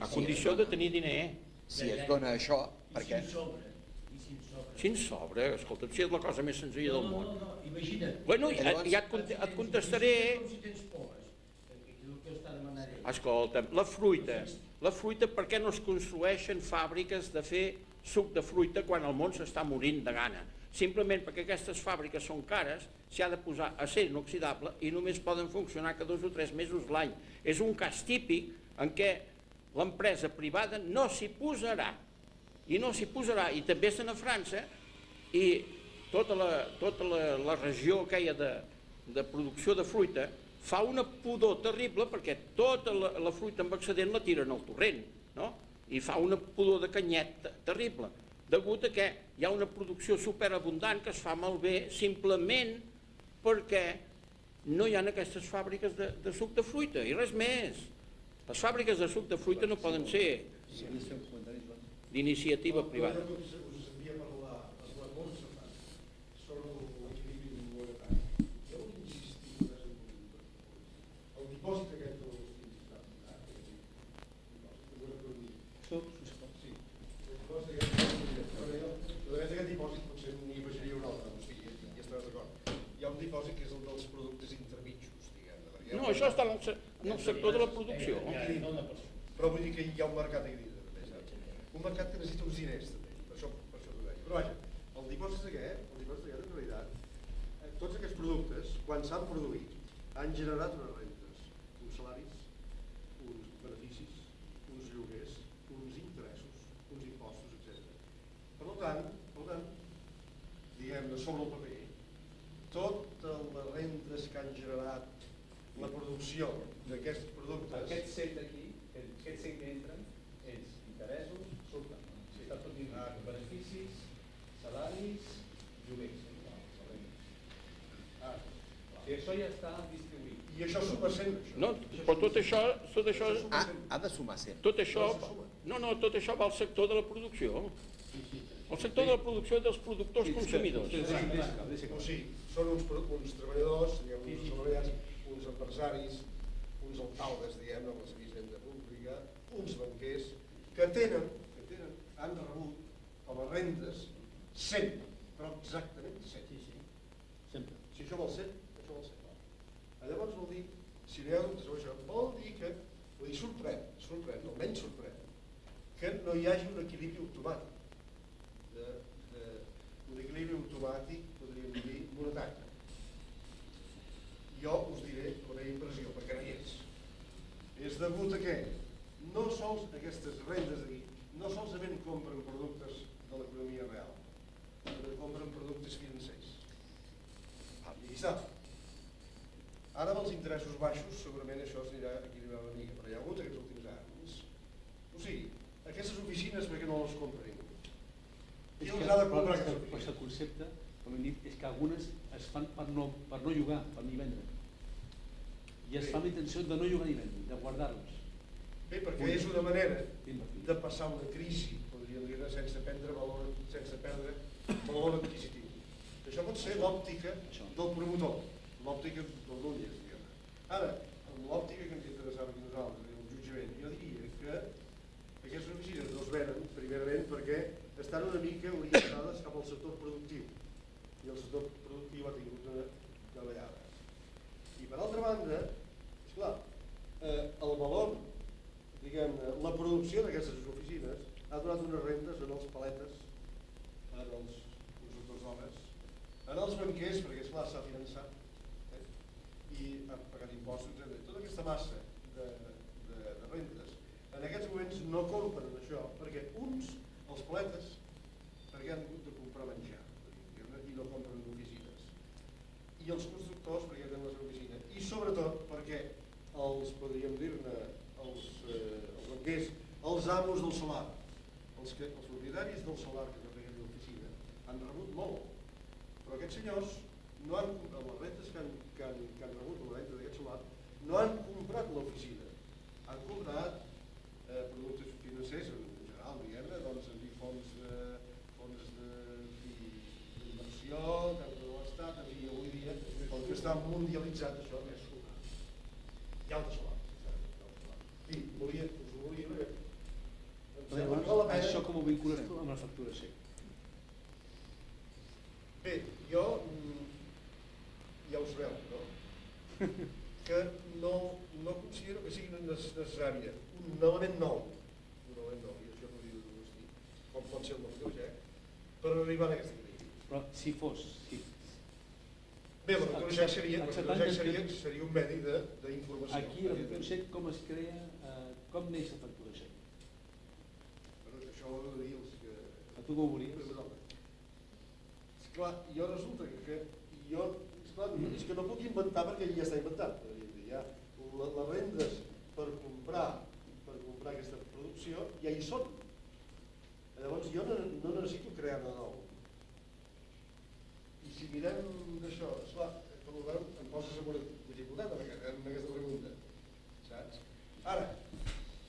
A condició de tenir diner. Si es dona això, per què? Si en sobra, escolta, si és la cosa més senzilla del món. No, imagina't. Bueno, ja et contestaré. Com si tens pomes, que és el que està demanant ell. Escolta'm, la fruita, per què no es construeixen fàbriques de fer suc de fruita quan el món s'està morint de gana? Simplement perquè aquestes fàbriques són cares, s'hi ha de posar acer inoxidable i només poden funcionar que 2 o 3 mesos l'any. És un cas típic en què l'empresa privada no s'hi posarà. I no s'hi posarà, i també estan a França, i tota la regió aquella de producció de fruita fa una pudor terrible perquè tota la fruita amb excedent la tiren al torrent, no? I fa una pudor de canyet terrible, degut a que hi ha una producció superabundant que es fa malbé simplement perquè no hi ha aquestes fàbriques de suc de fruita i res més. Les fàbriques de suc de fruita no poden ser d'iniciativa privada. Us sentia parlar la Montserrat sobre l'equilibri monetari. Jo vull insistir més en el dipòsit aquest de les finances, aquest dipòsit potser n'hi afegiria un altre, o sigui, hi estaràs d'acord. Hi ha un dipòsit que és el dels productes intermitjos, diguem-ne. No, això està en el sector de la producció. Però vull dir que hi ha un mercat aquí dintre. Un mercat que necessita uns diners també, per això t'ho deia. Però vaja, el dipòsit aquest, en realitat, tots aquests productes, quan s'han produït, han generat unes rentes, uns salaris, uns beneficis, uns lloguers, uns interessos, uns impostos, etc. Per tant, diguem-ne, sobre el paper, totes les rentes que han generat la producció d'aquests productes... Aquest set d'aquí, aquest set que entren, és interessos, surten. Si està tot dins beneficis, salaris, lloguers. I això ja està distribuït. I això suma 100. No, però tot això Ha de sumar 100. tot això va al sector de la producció. El sector de la producció dels productors consumidors. O sigui, són uns treballadors, diguem, uns assalariats, uns empresaris, uns alcaldes, diguem, amb la seva hisenda pública, uns banquers que han rebut com a rendes 100, però exactament 100. Sempre. Si això vol ser, això vol ser. Llavors vol dir, si no hi ha dubtes sobre això, vol dir que, sorprèn, almenys sorprèn, que no hi hagi un equilibri automàtic. Un equilibri automàtic, podríem dir, monetari. Jo us diré la meva impressió, perquè no hi és. És degut a què? No sols aquestes rendes d'aquí, no solament compren productes de l'economia real, també compren productes financers. I està. Ara amb els interessos baixos segurament això s'anirà equilibrant una mica, però hi ha hagut aquests últims anys. O sigui, aquestes oficines perquè no les compra ningú. Qui les ha de comprar aquestes oficines? El concepte, com hem dit, és que algunes es fan per no llogar, per ni vendre. I es fa amb intenció de no llogar ni vendre, de guardar-los. Bé, perquè és una manera de passar una crisi, podríem dir, sense perdre valor adquisitiu. Això pot ser l'òptica del promotor, l'òptica del Núñez, diguem-ne. Ara, amb l'òptica que ens interessava a nosaltres, el jutjament, jo diria que aquestes oficines no es venen, primerament, perquè estan una mica orientades cap al sector productiu. I el sector productiu ha tingut una davallada. I per altra banda, esclar, el valor, diguem-ne, la producció d'aquestes oficines ha donat unes rendes en els paletes, en els constructors d'obres, en els banquers, perquè esclar s'ha finançat, i han pagat impostos, etc. Tota aquesta massa de rendes en aquests moments no compren això, perquè uns, els paletes, perquè han hagut de comprar menjar i no compren oficines, i els constructors perquè tenen la seva oficina, i sobretot perquè els, podríem dir-ne, els banquers, els amos del solar, els propietaris del solar que tenen aquella oficina han rebut molt, però aquests senyors no han, amb les rentes que han rebut amb la renta d'aquest solar, no han comprat l'oficina, han comprat productes financers en general, diguem-ne, doncs fons d'inversió, tant de l'Estat, avui dia, el que està mundialitzat això és solar. Hi ha altres solars. I us ho volia dir, perquè això com ho vincules tu amb la facturació? bé, jo ja ho sabeu, no? Que no considero que sigui necessària un element nou, i això no diu Agustí, com pot ser el doctor Jack, per arribar a aquesta crisi. Però si fos, sí. Bé, el doctor Jack seria un medi d'informació. Aquí el doctor Jack com es crea, com neix la facturació? Però això ho he de dir els que... A tu com ho volies? Esclar, jo resulta que és que no puc inventar perquè ja està inventat. Ja, les rendes per comprar aquesta producció ja hi són. Llavors jo no necessito crear de nou. I si mirem d'això, esclar, per el govern em poses en una dificultat en aquesta pregunta. Saps? Ara,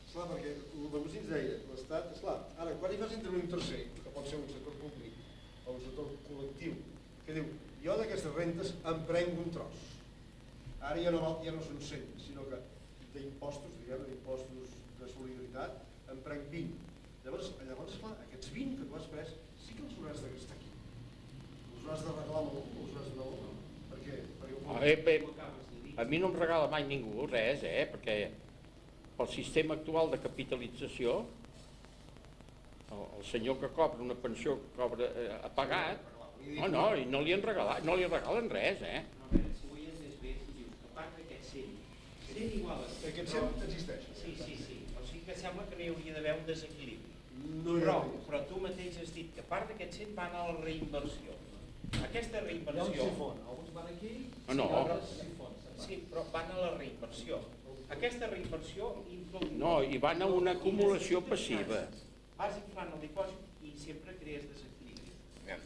esclar, perquè l'Agustí ens deia, l'Estat, esclar, ara, quan hi fas entre un tercer, que pot ser un sector públic o un sector col·lectiu, que diu, jo d'aquestes rentes em prenc un tros. Ara ja no són 100, sinó que d'impostos, d'impostos de solidaritat, em prenc 20. Llavors, clar, aquests 20 que tu has pres, sí que els hauràs de gastar aquí. Els hauràs de regalar molt, els hauràs de donar. Perquè a mi no em regala mai ningú res, perquè pel sistema actual de capitalització, el senyor que cobra una pensió que cobra ha pagat, i no li han regalat, no li regalen res, No, a veure, si ho veies més bé, si dius que a part d'aquest 100 igual a 100. aquest 100 existeix. Sí. O sigui que sembla que no hi hauria d'haver un desequilibri. No hi ha Però tu mateix has dit que a part d'aquest 100 van a la reinversió. Aquesta Hi ha un reinversió... sifon, alguns van aquí, altres sifons. Sí, però van a la reinversió. Aquesta reinversió inclou... No, i van a una acumulació passiva. Vas inflant el dipòsit i sempre crees desequilibri.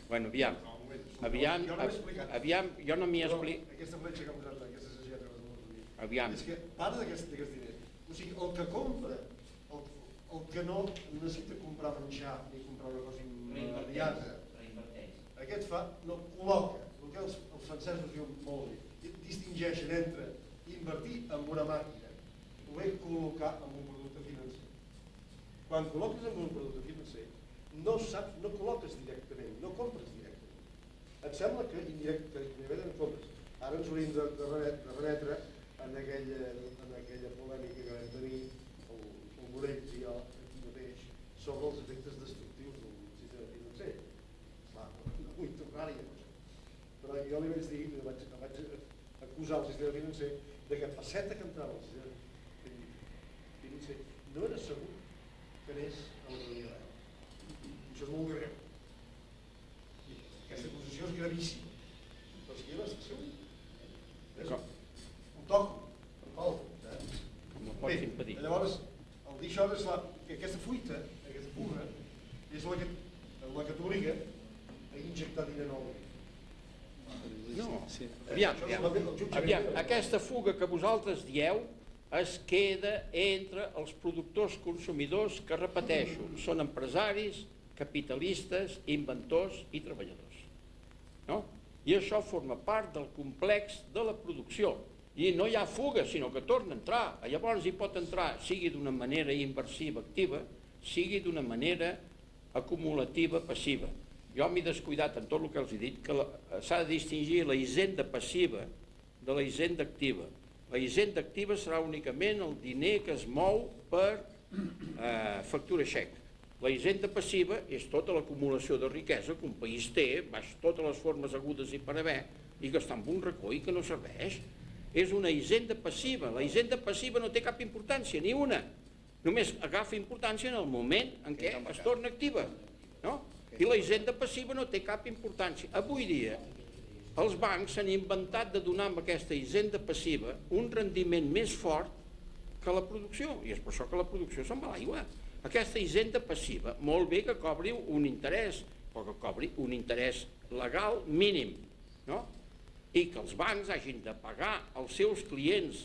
Bueno, aviam, jo no m'hi explico. Aquesta fletxa que ha posat aquesta sageta que has Aviam. és que part d'aquest diner, o sigui, el que compra, el que no necessita comprar menjar ni comprar una cosa immediata, aquest fa, no col·loca, el que els francesos diuen molt bé, distingeixen entre invertir en una màquina o bé col·locar en un producte financer. quan col·loques en un producte financer, no saps, no col·loques directament, no compres directament. Et sembla que indirectament en compres. Ara ens hauríem de remetre en aquella polèmica que vam tenir el Morell i jo aquí mateix sobre els efectes destructius del sistema financer. Va, no vull tornar-hi a cosa. Però jo li vaig dir, vaig acusar el sistema financer de que passeta que entrava el sistema financer no era segur que anés a la línia real. I això és molt greu. I aquesta acusació és gravíssima. Però si jo no estic segur. Ho toco, per mal. No pots impedir. Llavors, el dir això és que aquesta fuita, aquesta fuga, és la que t'obliga a injectar diner nou. No, aviam, aquesta fuga que vosaltres dieu es queda entre els productors consumidors que, repeteixo, són empresaris, capitalistes, inventors i treballadors. No? I això forma part del complex de la producció. I no hi ha fuga, sinó que torna a entrar. Llavors hi pot entrar, sigui d'una manera inversiva activa, sigui d'una manera acumulativa passiva. Jo m'he descuidat en tot el que els he dit que s'ha de distingir la hisenda passiva de la hisenda activa. La hisenda activa serà únicament el diner que es mou per factura xec. La hisenda passiva és tota l'acumulació de riquesa que un país té, baix totes les formes agudes i per haver, i que està en un racó i que no serveix. És una hisenda passiva. La hisenda passiva no té cap importància, ni una. Només agafa importància en el moment en què es torna activa. No? I la hisenda passiva no té cap importància. Avui dia, els bancs s'han inventat de donar amb aquesta hisenda passiva un rendiment més fort que la producció, i és per això que la producció se'n va a l'aigua. Aquesta hisenda passiva, molt bé que cobri un interès, però que cobri un interès legal mínim, no? I que els bancs hagin de pagar als seus clients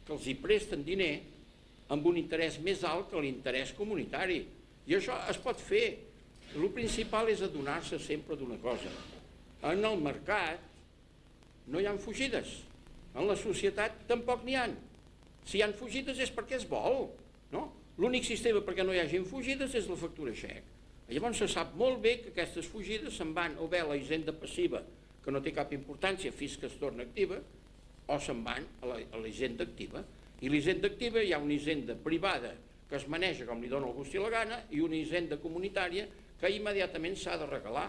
que els hi presten diner amb un interès més alt que l'interès comunitari. I això es pot fer. El principal és adonar-se sempre d'una cosa. En el mercat no hi ha fugides. En la societat tampoc n'hi ha. Si hi ha fugides és perquè es vol, no? L'únic sistema perquè no hi hagi fugides és la factura xec. Llavors se sap molt bé que aquestes fugides se'n van o bé a la hisenda passiva, que no té cap importància fins que es torna activa, o se'n van a la hisenda activa. I la hisenda activa hi ha una hisenda privada que es maneja com li dona el gust i la gana i una hisenda comunitària que immediatament s'ha de regalar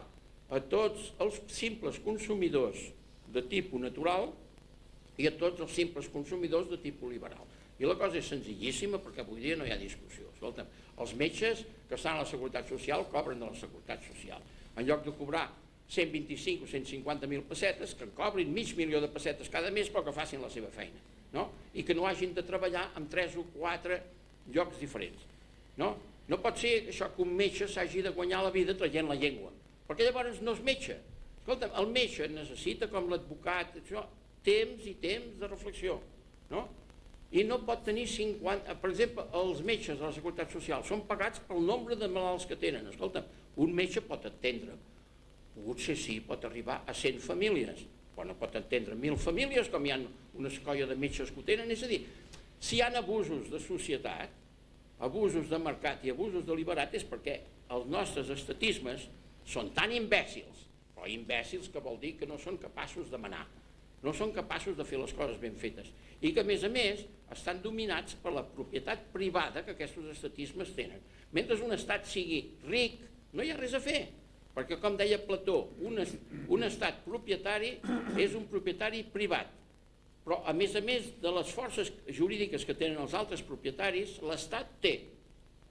a tots els simples consumidors de tipus natural i a tots els simples consumidors de tipus liberal. I la cosa és senzillíssima perquè avui dia no hi ha discussió. Escolta'm, els metges que estan a la Seguretat Social cobren de la Seguretat Social. En lloc de cobrar 125 o 150.000 pessetes, que en cobrin $500.000 de pessetes cada mes però que facin la seva feina. No? I que no hagin de treballar en 3 o 4 llocs diferents. No pot ser això que un metge s'hagi de guanyar la vida traient la llengua, perquè llavors no és metge. Escolta'm, el metge necessita, com l'advocat, temps i temps de reflexió. No? I no pot tenir 50... Per exemple, els metges de la Seguretat Social són pagats pel nombre de malalts que tenen. Escolta, un metge pot atendre, potser sí, pot arribar a 100 famílies, però no pot atendre 1.000 famílies, com hi ha una escolla de metges que ho tenen. És a dir, si hi ha abusos de societat, abusos de mercat i abusos deliberats, és perquè els nostres estatismes són tan imbècils, però imbècils que vol dir que no són capaços de manar, no són capaços de fer les coses ben fetes i que a més estan dominats per la propietat privada que aquests estatismes tenen. Mentre un estat sigui ric no hi ha res a fer, perquè com deia Plató, un estat propietari és un propietari privat, però a més de les forces jurídiques que tenen els altres propietaris, l'estat té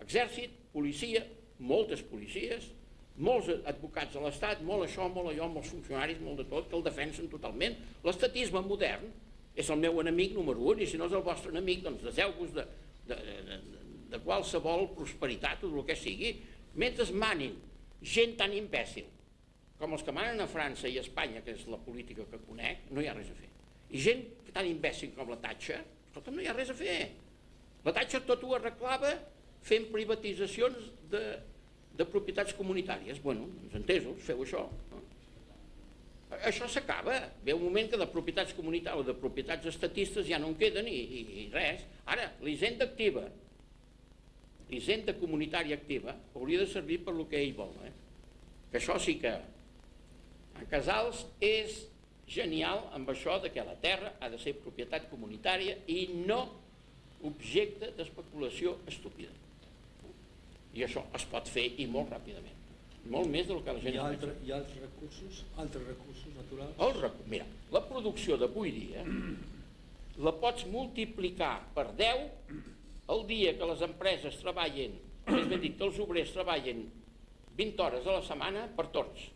exèrcit, policia, moltes policies, molts advocats de l'Estat, molt això, molt allò, molts funcionaris, molt de tot, que el defensen totalment. L'estatisme modern és el meu enemic número 1, i si no és el vostre enemic, doncs deseu-vos de qualsevol prosperitat o del que sigui, mentre manin gent tan imbècil com els que manen a França i a Espanya, que és la política que conec, no hi ha res a fer. I gent tan imbècil com la Thatcher, escolta, no hi ha res a fer. La Thatcher tot ho arreglava fent privatitzacions de propietats comunitàries. Bueno, entesos, feu això. No? Això s'acaba. Ve un moment que de propietats comunitàries o de propietats estatistes ja no en queden i res. Ara, la hisenda activa l'hisenda comunitària activa hauria de servir per lo que ell vol, que això sí que en Casals és genial amb això de que la terra ha de ser propietat comunitària i no objecte d'especulació estúpida. I això es pot fer i molt ràpidament, molt més del que la gent Hi ha es pensa. altres recursos naturals? Mira, la producció d'avui dia la pots multiplicar per 10 el dia que les empreses treballen, més ben dit, que els obrers treballen 20 hores a la setmana per torns,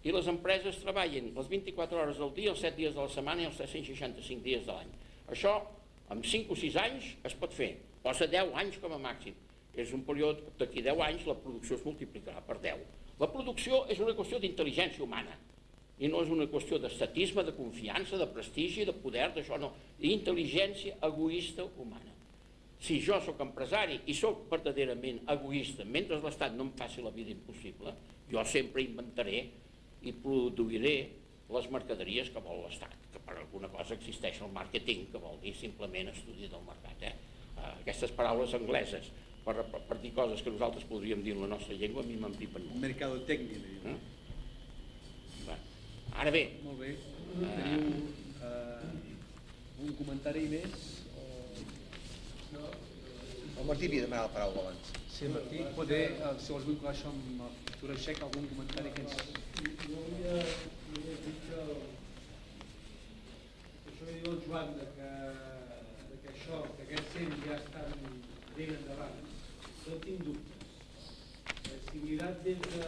i les empreses treballen les 24 hores del dia, els 7 dies de la setmana i els 365 dies de l'any. Això, en 5 o 6 anys, es pot fer. Posa 10 anys com a màxim. És un període, d'aquí 10 anys, la producció es multiplicarà per 10. La producció és una qüestió d'intel·ligència humana, i no és una qüestió d'estatisme, de confiança, de prestigi, de poder, d'això no. Intel·ligència egoista humana. Si jo sóc empresari i sóc verdaderament egoista, mentre l'Estat no em faci la vida impossible, jo sempre inventaré i produiré les mercaderies que vol l'Estat, que per alguna cosa existeix el màrqueting, que vol dir simplement estudi del mercat. Aquestes paraules angleses per dir coses que nosaltres podríem dir en la nostra llengua a mi m'empipen molt. Mercadotècnia. Ara bé, Molt bé. Teniu un comentari més? El Martí havia demanat la paraula abans. Sí, Martí, poder, si vols vincular això amb la factura xec, algun comentari que ens... Jo volia dir que això que diu el Joan que això, que aquests cents ja estan ben endavant, no tinc dubtes. Si mirat des de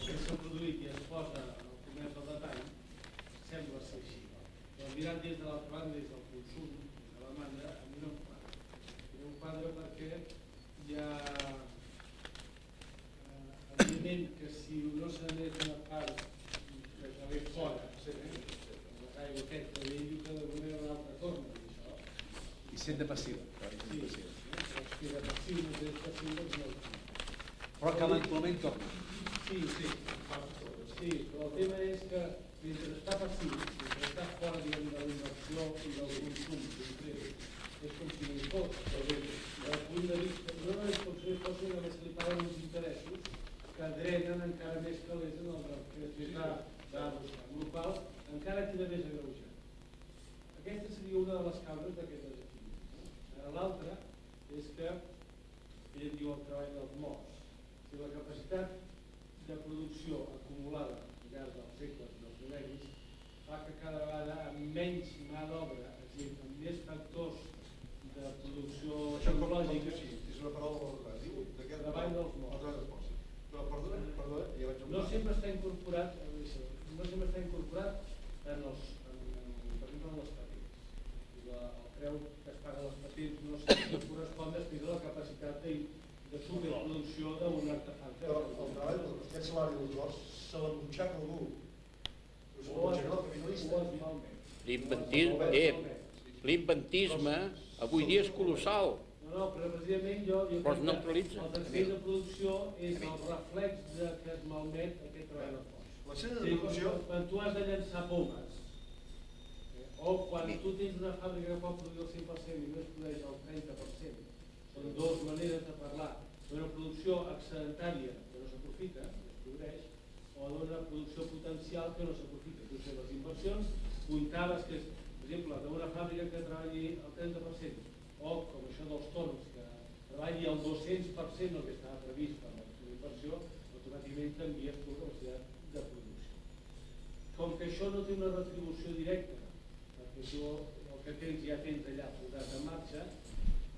que s'ha produït i es posa el comerç al detall, sembla ser així. Però mirat des de l'altra banda, des del consum, des de la demanda, a mi no em quadra. No em quadra perquè hi ha evidentment que si no se n'és una part que ve fora, la aigua aquesta, ell diu que d'alguna manera una altra forma d'això. Hisenda passiva. Sí, però si de passiu no és passiu, doncs no. Però que eventualment torna. Sí, però el tema és que mentre està passiu, mentre està fora de la inversió i del consum d'empresa, és com si no hi fos, però bé, del punt de vista, no només com si no hi fos, sinó només que li paguen uns interessos que drenen encara més calés en el que està buscant, amb el qual encara queda més agreujat. Aquesta seria una de les causes d'aquest desequilibri. L'altra és que ell diu el treball dels morts. Si la capacitat de producció acumulada al llarg dels segles i dels mil·lennis fa que cada vegada amb menys mà d'obra, és a dir, amb més factors de producció tecnològica, és una paraula molt diu treball dels morts. Però perdona, ja vaig No sempre està incorporat, en els, per exemple, en les patents. El preu que es paga a les patents no sempre correspon després a la capacitat de superproducció d'un artefacte. Però el treball, aquest salari dels morts, se l'embutxaca algú. O es malmet. L'inventisme avui dia és colossal. No, però precisament jo Però es neutralitza. el tercer de producció és el reflex que es malmet aquest treball dels morts. La sèrie de producció... Quan tu has de llançar pomes, o quan tu tens una fàbrica que pot produir el 100% i no es produeix el 30%, són dues maneres de parlar d'una producció excedentària que no s'aprofita, que es produeix, o d'una producció potencial que no s'aprofita. Tu fes les inversions, comptaves que, per exemple, d'una fàbrica que treballi el 30%, o com això dels torns, que treballi el 200% del que estava previst per la inversió, automàticament canvies tu la capacitat de producció. Com que això no té una retribució directa, perquè tu el que tens ja tens allà posat en marxa,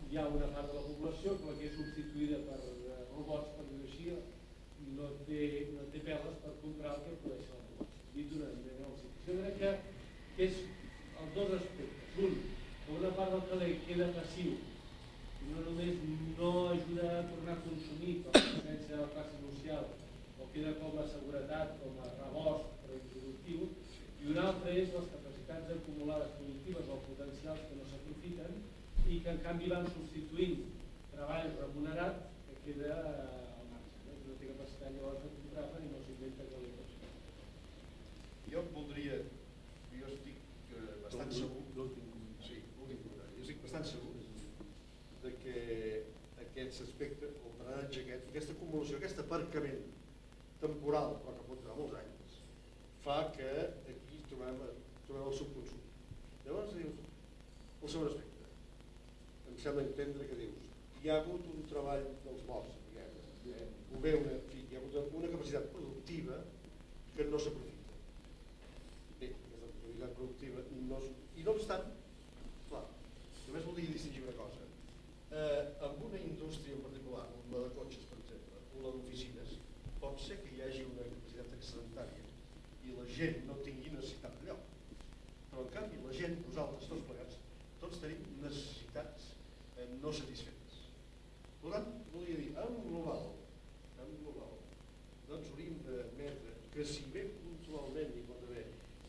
hi ha una part de la població que és substituïda per robots, per dir-ho així, no té peles per comprar el que produeixen els robots. Dit d'una manera o sigui. Jo crec que és els dos aspectes. Un, que una part del calé queda passiu i no només no ajuda a tornar a consumir com a conseqüència de la classe social, o queda com a seguretat, com a rebost per improductiu, i una altra és les capacitats acumulades productives o potencials que no s'aprofiten i que en canvi van substituint treball remunerat que queda al marge. No té capacitat llavors de comprar-la i no s'inventa que li pot fer. Jo voldria, jo estic bastant segur, jo estic bastant segur de que aquest aspecte, el drenatge aquest, aquesta acumulació, aquest aparcament temporal, però que pot durar molts anys, fa que aquí trobem el subconsum. Llavors dius, el segon aspecte, em sembla entendre que dius, hi ha hagut un treball dels morts, hi ha hagut una capacitat productiva que no s'aprofita. Bé, aquesta capacitat productiva i no obstant, clar, només voldria distingir una cosa. En una indústria en particular, la de cotxes, per exemple, o la d'oficines, pot ser que hi hagi una capacitat excedentària i la gent no tingui necessitat d'allò. Però en canvi la gent, nosaltres, tots plegats, tots tenim necessitats no satisfetes. Per tant, volia dir, en global, doncs hauríem d'admetre que si bé puntualment hi pot haver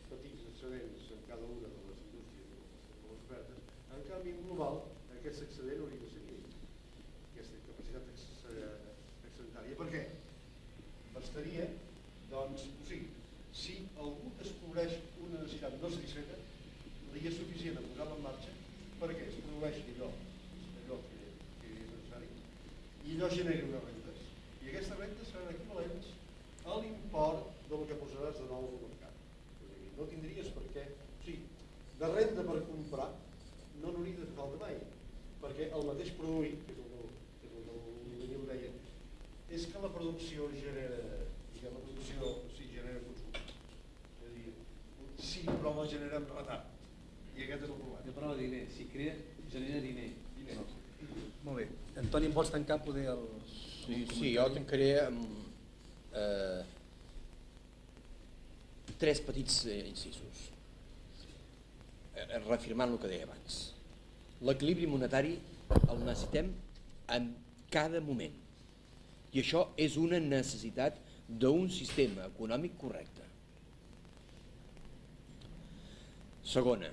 petits excedents en cada una de les indústries de les ofertes, en canvi en global aquest excedent hauria de ser mínim, aquesta capacitat excedentària. Per què? Bastaria, doncs, o sigui, si algú descobreix una necessitat no satisfeta, li és suficient a posar-la en marxa perquè es produeixi allò que és necessari i allò genera unes rentes. I aquestes rentes seran equivalents a l'import del que posaràs de nou al mercat. No tindries per què... O sigui, de renda per comprar no n'hauria de fer falta mai, perquè el mateix produir, que és el que el Daniel deia, és que la producció genera consum. És a dir, sí, però la genera amb retard. I aquest és el problema. Jo parlo de diner, si crea, genera diner. No. Molt bé. Antoni, em vols tancar poder el... Sí, jo tancaré amb tres petits incisos, reafirmant el que deia abans. L'equilibri monetari el necessitem en cada moment i això és una necessitat d'un sistema econòmic correcte. Segona,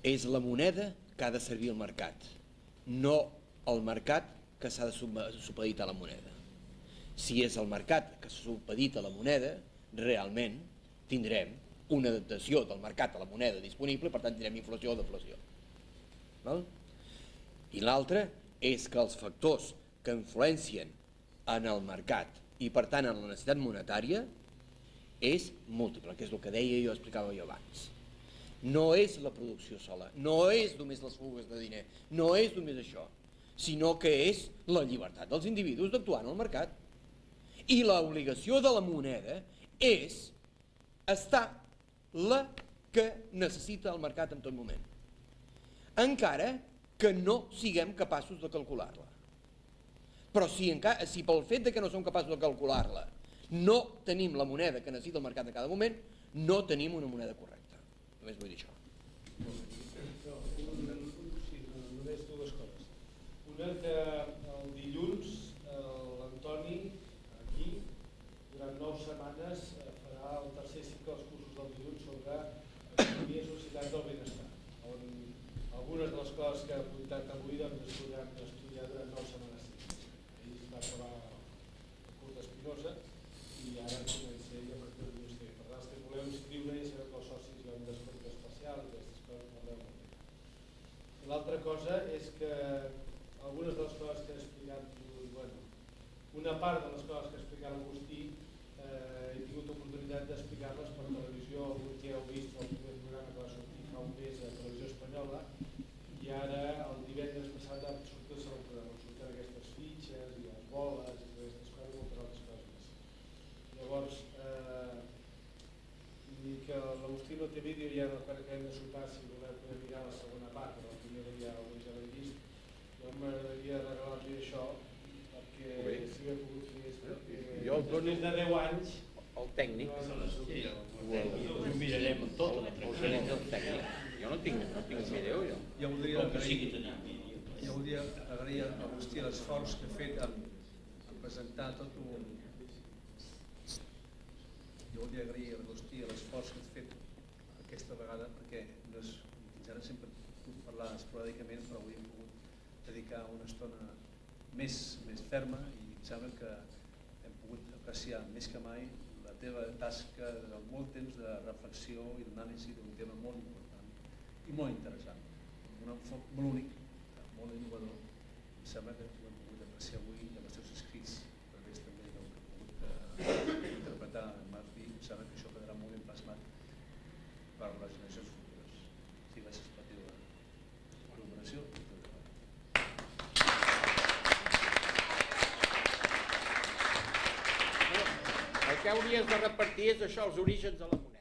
és la moneda que ha de servir al mercat, no el mercat que s'ha de supeditar a la moneda. Si és el mercat que s'ha supedita a la moneda, realment tindrem una adaptació del mercat a la moneda disponible, per tant tindrem inflació o deflació. I l'altre és que els factors que influencien en el mercat i per tant en la necessitat monetària és múltiple, que és el que deia i ho explicava jo abans. No és la producció sola, no és només les fugues de diner, no és només això, sinó que és la llibertat dels individus d'actuar en el mercat. I l'obligació de la moneda és estar la que necessita el mercat en tot moment, encara que no siguem capaços de calcular-la. Però si pel fet que no som capaços de calcular-la no tenim la moneda que necessita el mercat en cada moment, no tenim una moneda correcta. Només vull dir això. Només dues coses. Una, que el dilluns l'Antoni aquí durant 9 setmanes farà el tercer cicle dels cursos del dilluns sobre economia i societat del benestar, on algunes de les coses que ha apuntat avui doncs, es podran estudiar durant 9 setmanes. Ell va acabar el curs d'Espinosa i ara comença ell a partir del dilluns. Per tant, els que voleu inscriure i sabeu que els socis hi ha un descompte especial i aquestes coses no veuen molt bé. L'altra cosa és que algunes de les coses que ha explicat, una part de les coses que ha explicat l'Agustí he tingut oportunitat d'explicar-les per televisió, avui que heu vist el primer programa que va sortir fa un mes a Televisió Espanyola i ara el divendres passat ha sortit el segon programa, surten aquestes fitxes i les boles i aquestes coses i moltes altres coses més. Llavors, i que l'Agustí no té vídeo ja no que hem de sopar si voleu poder mirar la segona part, però la primera ja l'he vist. Jo m'agradaria regalar-li això perquè si ho he pogut fer després de 10 anys el tècnic Ho mirarem amb tot. jo no tinc vídeo jo. Jo voldria agrair a Agustí l'esforç que ha fet en presentar tot un... Jo voldria agrair a Agustí l'esforç que has fet aquesta vegada perquè fins ara sempre he pogut parlar esporàdicament, però avui hem pogut dedicar una estona més ferma i em sembla que hem pogut apreciar més que mai la teva tasca de molt temps de reflexió i d'anàlisi d'un tema molt important i molt interessant, amb un enfoc molt únic, molt innovador. Em sembla que ho hem pogut ser avui i amb els teus escrits, a través també del que he pogut interpretar en Martí, em sembla que això quedarà molt ben plasmat per les generacions futures. Sí, gràcies per la teva col·laboració i tot el El que hauries de repartir és això, els orígens de la moneda.